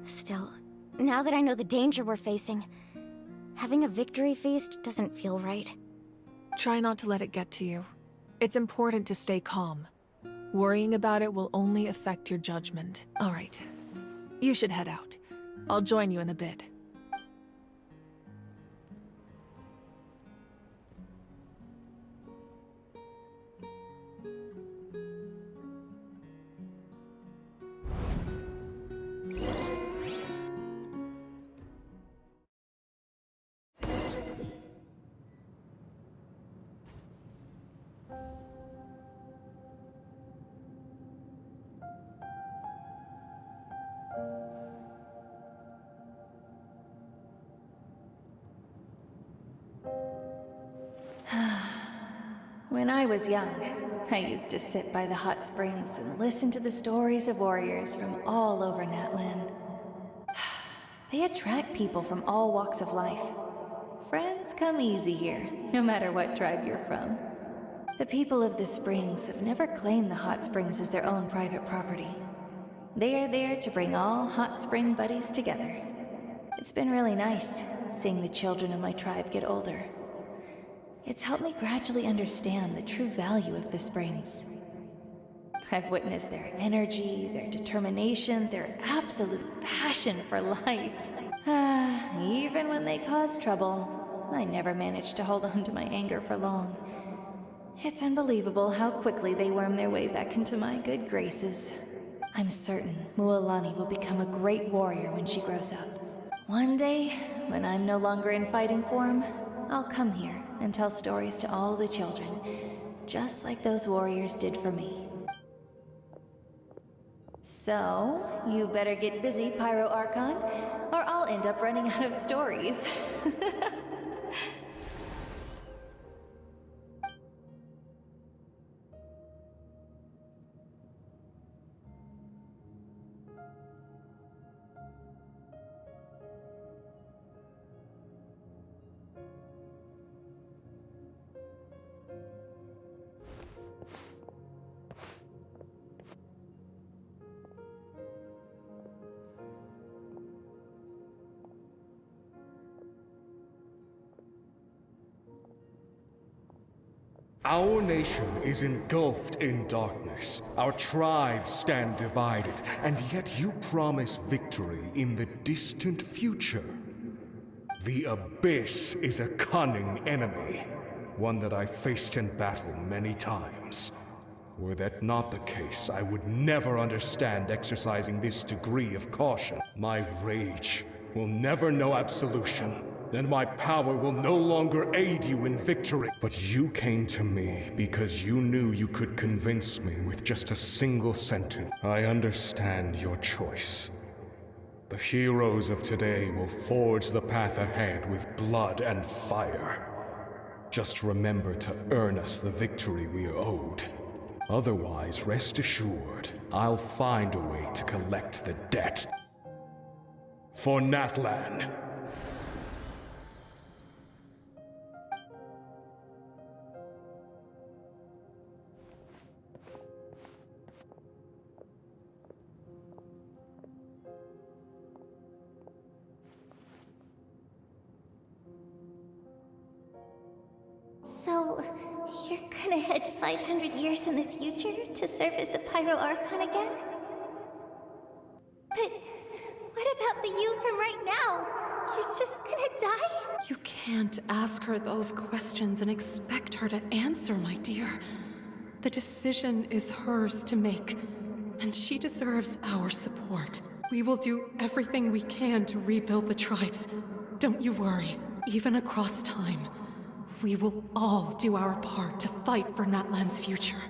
Still, now that I know the danger we're facing, having a victory feast doesn't feel right. Try not to let it get to you. It's important to stay calm. Worrying about it will only affect your judgment. All right, you should head out. I'll join you in a bit. When I was young, I used to sit by the hot springs and listen to the stories of warriors from all over Natlan. They attract people from all walks of life. Friends come easy here, no matter what tribe you're from. The people of the springs have never claimed the hot springs as their own private property. They are there to bring all hot spring buddies together. It's been really nice, seeing the children of my tribe get older. It's helped me gradually understand the true value of the springs. I've witnessed their energy, their determination, their absolute passion for life. Even when they cause trouble, I never managed to hold on to my anger for long. It's unbelievable how quickly they worm their way back into my good graces. I'm certain Mualani will become a great warrior when she grows up. One day, when I'm no longer in fighting form, I'll come here and tell stories to all the children, just like those warriors did for me. So, you better get busy, Pyro Archon, or I'll end up running out of stories. Our nation is engulfed in darkness. Our tribes stand divided, and yet you promise victory in the distant future. The Abyss is a cunning enemy, one that I faced in battle many times. Were that not the case, I would never understand exercising this degree of caution. My rage will never know absolution, and my power will no longer aid you in victory. But you came to me because you knew you could convince me with just a single sentence. I understand your choice. The heroes of today will forge the path ahead with blood and fire. Just remember to earn us the victory we are owed. Otherwise, rest assured, I'll find a way to collect the debt. For Natlan. So, you're gonna head 500 years in the future to serve as the Pyro Archon again? But what about the you from right now? You're just gonna die? You can't ask her those questions and expect her to answer, my dear. The decision is hers to make, and she deserves our support. We will do everything we can to rebuild the tribes. Don't you worry, even across time. We will all do our part to fight for Natlan's future.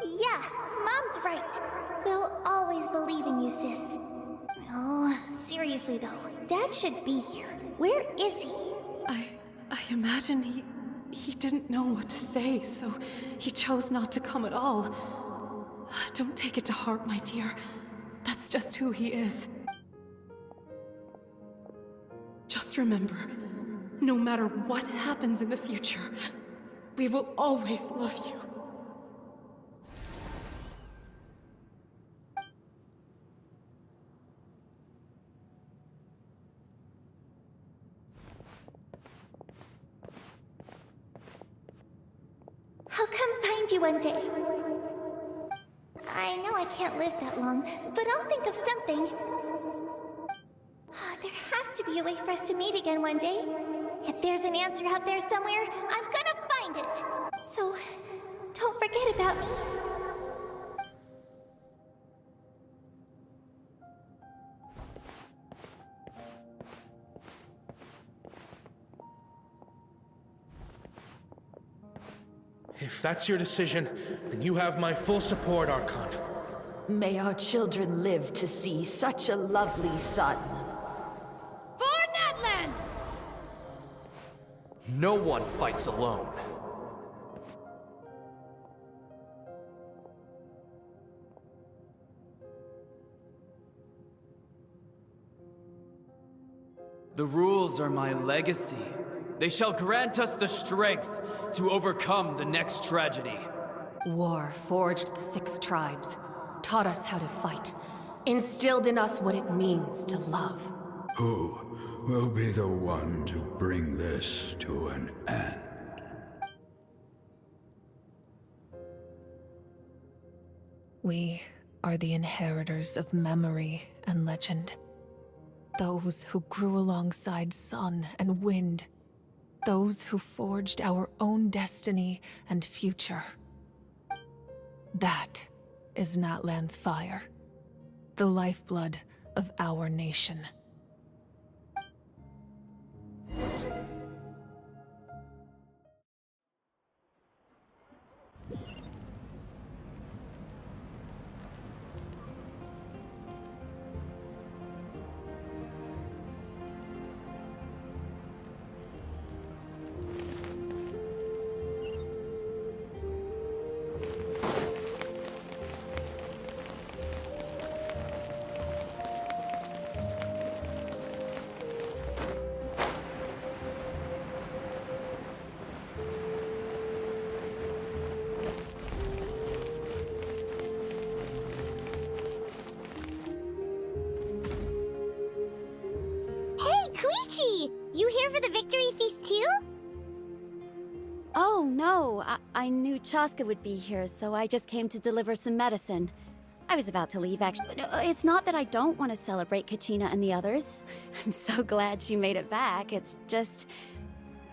Yeah, Mom's right. We'll always believe in you, sis. Oh, seriously though, Dad should be here. Where is he? I imagine he didn't know what to say, so he chose not to come at all. Don't take it to heart, my dear. That's just who he is. Just remember, no matter what happens in the future, we will always love you. I'll come find you one day. I know I can't live that long, but I'll think of something. There has to be a way for us to meet again one day. If there's an answer out there somewhere, I'm gonna find it. So, don't forget about me. If that's your decision, then you have my full support, Archon. May our children live to see such a lovely son. For Natlan! No one fights alone. The rules are my legacy. They shall grant us the strength to overcome the next tragedy. War forged the 6 tribes, taught us how to fight, instilled in us what it means to love. Who will be the one to bring this to an end? We are the inheritors of memory and legend. Those who grew alongside sun and wind. Those who forged our own destiny and future. That is Natlan's fire, the lifeblood of our nation. You here for the victory feast too? Oh, no. I knew Chaska would be here, so I just came to deliver some medicine. I was about to leave, actually. It's not that I don't want to celebrate Kachina and the others. I'm so glad she made it back. It's just...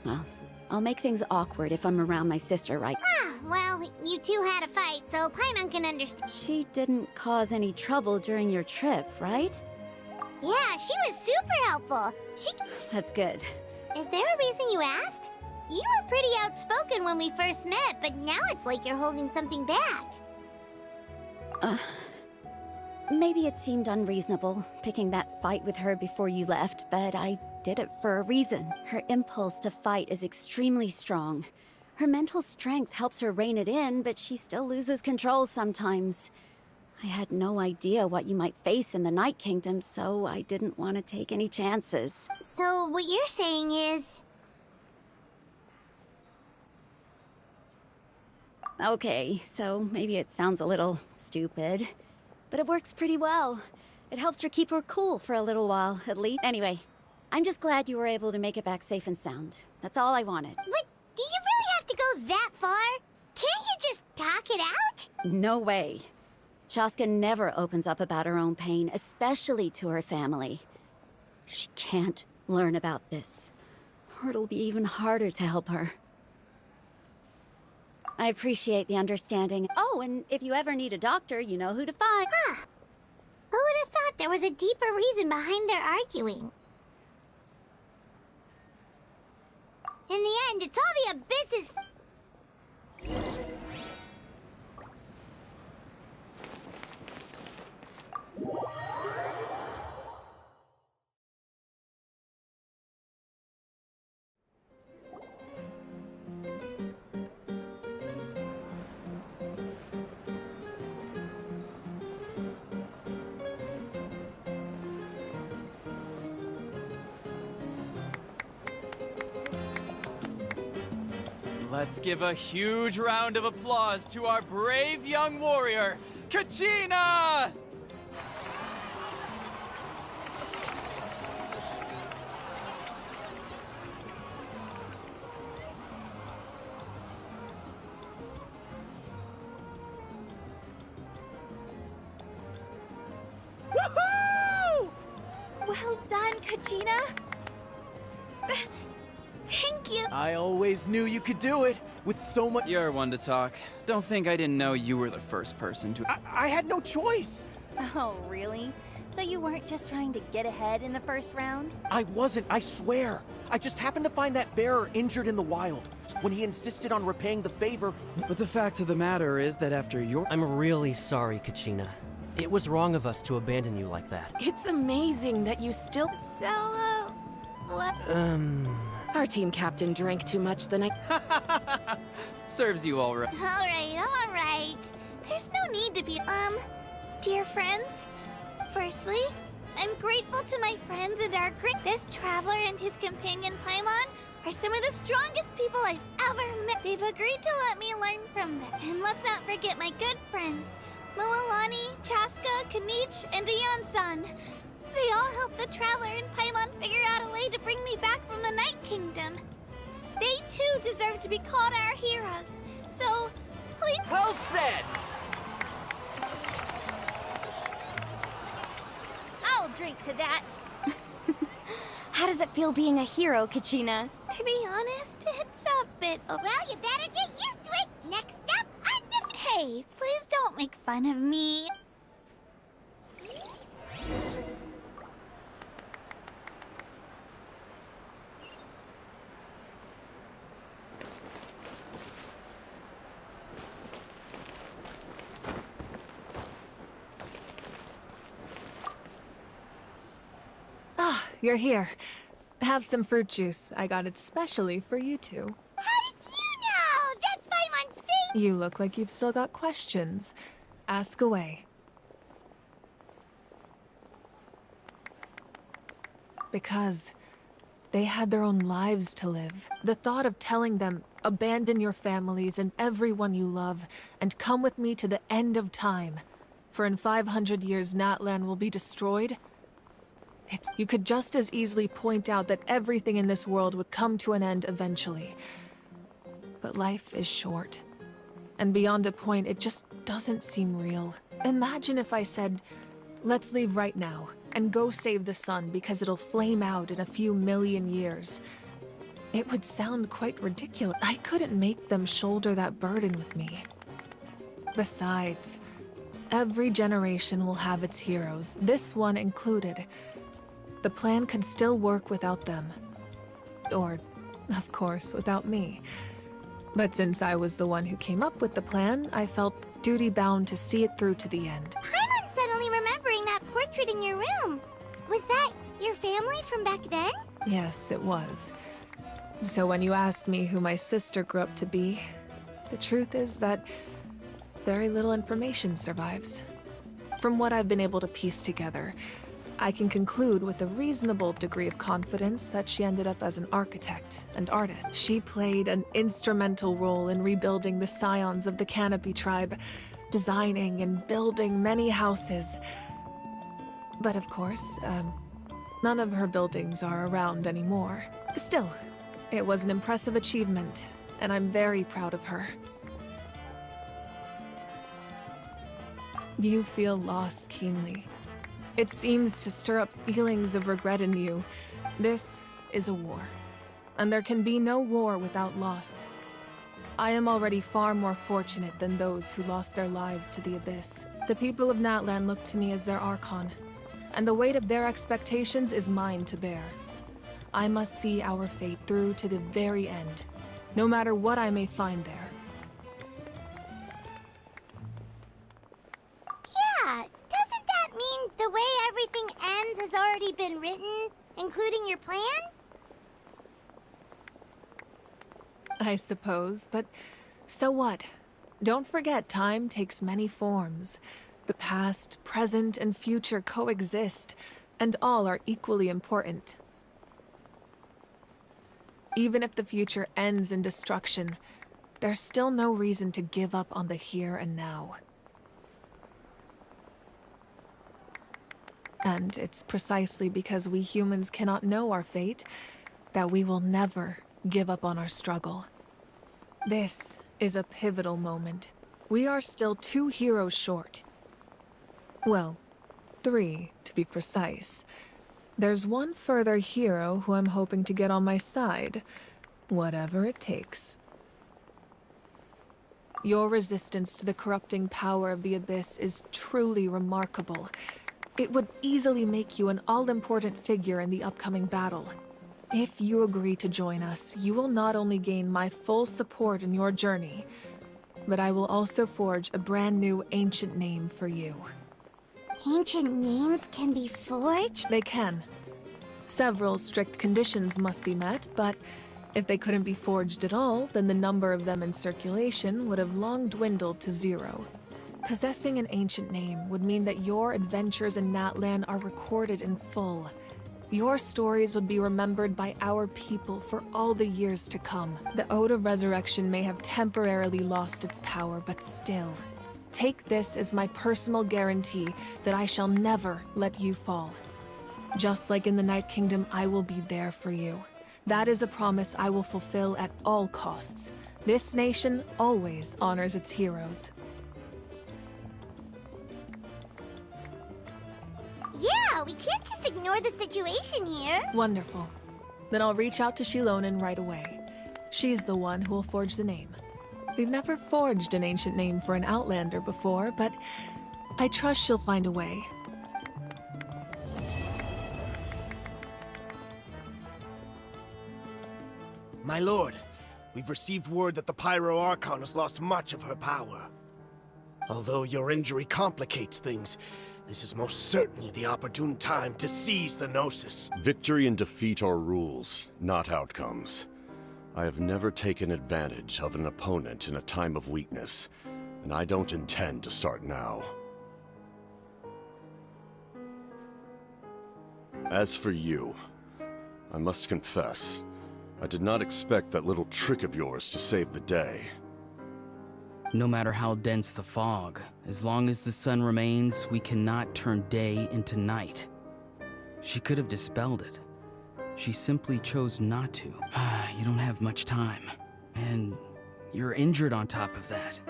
well, I'll make things awkward if I'm around my sister, right? Ah, Well, you two had a fight, so Paimon can understand. She didn't cause any trouble during your trip, right? Yeah, she was super helpful. That's good. Is there a reason you asked? You were pretty outspoken when we first met, but now it's like you're holding something back. Maybe it seemed unreasonable, picking that fight with her before you left, but I did it for a reason. Her impulse to fight is extremely strong. Her mental strength helps her rein it in, but she still loses control sometimes. I had no idea what you might face in the Night Kingdom, so I didn't want to take any chances. So what you're saying is... Okay, so maybe it sounds a little stupid, but it works pretty well. It helps her keep her cool for a little while, at least. Anyway, I'm just glad you were able to make it back safe and sound. That's all I wanted. But do you really have to go that far? Can't you just talk it out? No way. Chaska never opens up about her own pain, especially to her family. She can't learn about this, or it'll be even harder to help her. I appreciate the understanding. Oh, and if you ever need a doctor, you know who to find. Huh. Who would have thought there was a deeper reason behind their arguing? In the end, it's all the Abyss's... Let's give a huge round of applause to our brave young warrior, Kachina! Woohoo! Well done, Kachina. Thank you. I always knew you could do it, with so much— You're one to talk. Don't think I didn't know you were the first person to— I had no choice! Oh, really? So you weren't just trying to get ahead in the first round? I wasn't, I swear. I just happened to find that bearer injured in the wild. When he insisted on repaying the favor— But the fact of the matter is that after your— I'm really sorry, Kachina. It was wrong of us to abandon you like that. It's amazing that you still... So, what? Our team captain drank too much the night... Serves you all right. All right. There's no need to be... Dear friends, firstly, I'm grateful to my friends and our group. This traveler and his companion Paimon are some of the strongest people I've ever met. They've agreed to let me learn from them. And let's not forget my good friends, Moalani, Chaska, Kanich, and Aeon-san. They all helped the traveler and Paimon figure out a way to bring me back from the Night Kingdom. They too deserve to be called our heroes. So, please— Well said! I'll drink to that. How does it feel being a hero, Kachina? To be honest, it's a bit— Well, you better get used to it. Next up, Hey, please don't make fun of me. Ah, you're here. Have some fruit juice. I got it specially for you two. How did you know? That's Paimon's favorite. You look like you've still got questions. Ask away. Because they had their own lives to live. The thought of telling them, abandon your families and everyone you love, and come with me to the end of time. For in 500 years, Natlan will be destroyed. You could just as easily point out that everything in this world would come to an end eventually. But life is short. And beyond a point, it just doesn't seem real. Imagine if I said, let's leave right now, and go save the sun because it'll flame out in a few million years. It would sound quite ridiculous. I couldn't make them shoulder that burden with me. Besides, every generation will have its heroes, this one included. The plan could still work without them. Or, of course, without me. But since I was the one who came up with the plan, I felt duty-bound to see it through to the end. I'm suddenly remembering that portrait in your room. Was that your family from back then? Yes, it was. So when you asked me who my sister grew up to be, the truth is that very little information survives. From what I've been able to piece together, I can conclude with a reasonable degree of confidence that she ended up as an architect and artist. She played an instrumental role in rebuilding the scions of the Canopy tribe, designing and building many houses. But of course, none of her buildings are around anymore. Still, it was an impressive achievement, and I'm very proud of her. You feel loss keenly. It seems to stir up feelings of regret in you. This is a war, and there can be no war without loss. I am already far more fortunate than those who lost their lives to the Abyss. The people of Natlan look to me as their Archon, and the weight of their expectations is mine to bear. I must see our fate through to the very end, no matter what I may find there. Yeah, doesn't that mean the way everything ends has already been written, including your plan? I suppose, but so what? Don't forget, time takes many forms. The past, present, and future coexist, and all are equally important. Even if the future ends in destruction, there's still no reason to give up on the here and now. And it's precisely because we humans cannot know our fate that we will never give up on our struggle. This is a pivotal moment. We are still 2 heroes short. Well, 3 to be precise. There's one further hero who I'm hoping to get on my side, whatever it takes. Your resistance to the corrupting power of the Abyss is truly remarkable. It would easily make you an all-important figure in the upcoming battle. If you agree to join us, you will not only gain my full support in your journey, but I will also forge a brand new ancient name for you. Ancient names can be forged? They can. Several strict conditions must be met, but if they couldn't be forged at all, then the number of them in circulation would have long dwindled to 0. Possessing an ancient name would mean that your adventures in Natlan are recorded in full. Your stories would be remembered by our people for all the years to come. The Ode of Resurrection may have temporarily lost its power, but still, take this as my personal guarantee that I shall never let you fall. Just like in the Night Kingdom, I will be there for you. That is a promise I will fulfill at all costs. This nation always honors its heroes. Yeah, we can't just ignore the situation here. Wonderful. Then I'll reach out to Shilonen right away. She's the one who will forge the name. We've never forged an ancient name for an Outlander before, but I trust she'll find a way. My lord, we've received word that the Pyro Archon has lost much of her power. Although your injury complicates things, this is most certainly the opportune time to seize the Gnosis. Victory and defeat are rules, not outcomes. I have never taken advantage of an opponent in a time of weakness, and I don't intend to start now. As for you, I must confess, I did not expect that little trick of yours to save the day. No matter how dense the fog, as long as the sun remains, we cannot turn day into night. She could have dispelled it. She simply chose not to. You don't have much time. And you're injured on top of that.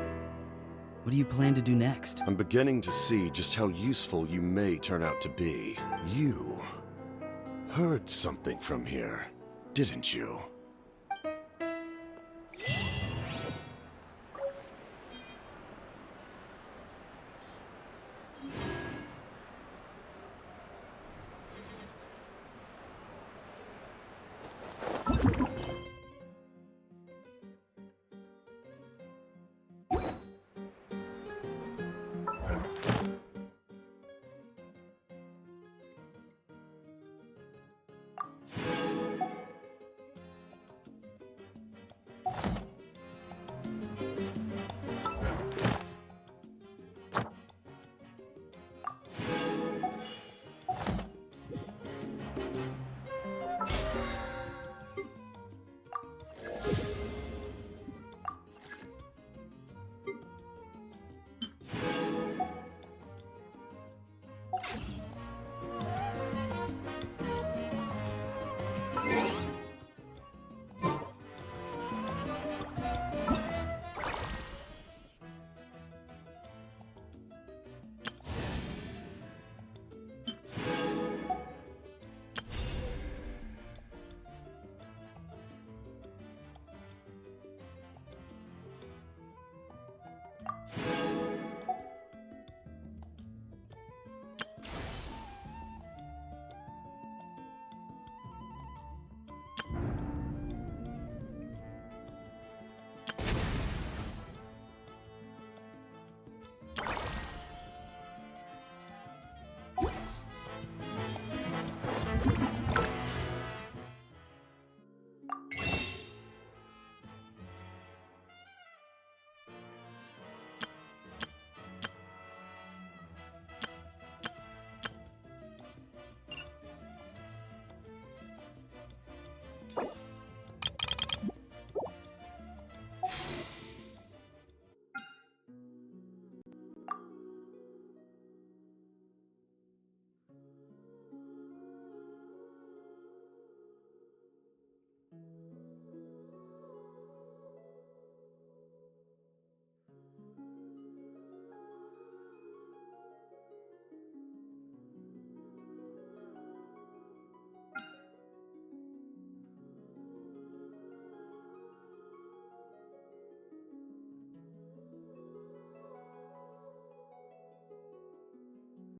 What do you plan to do next? I'm beginning to see just how useful you may turn out to be. You heard something from here, didn't you?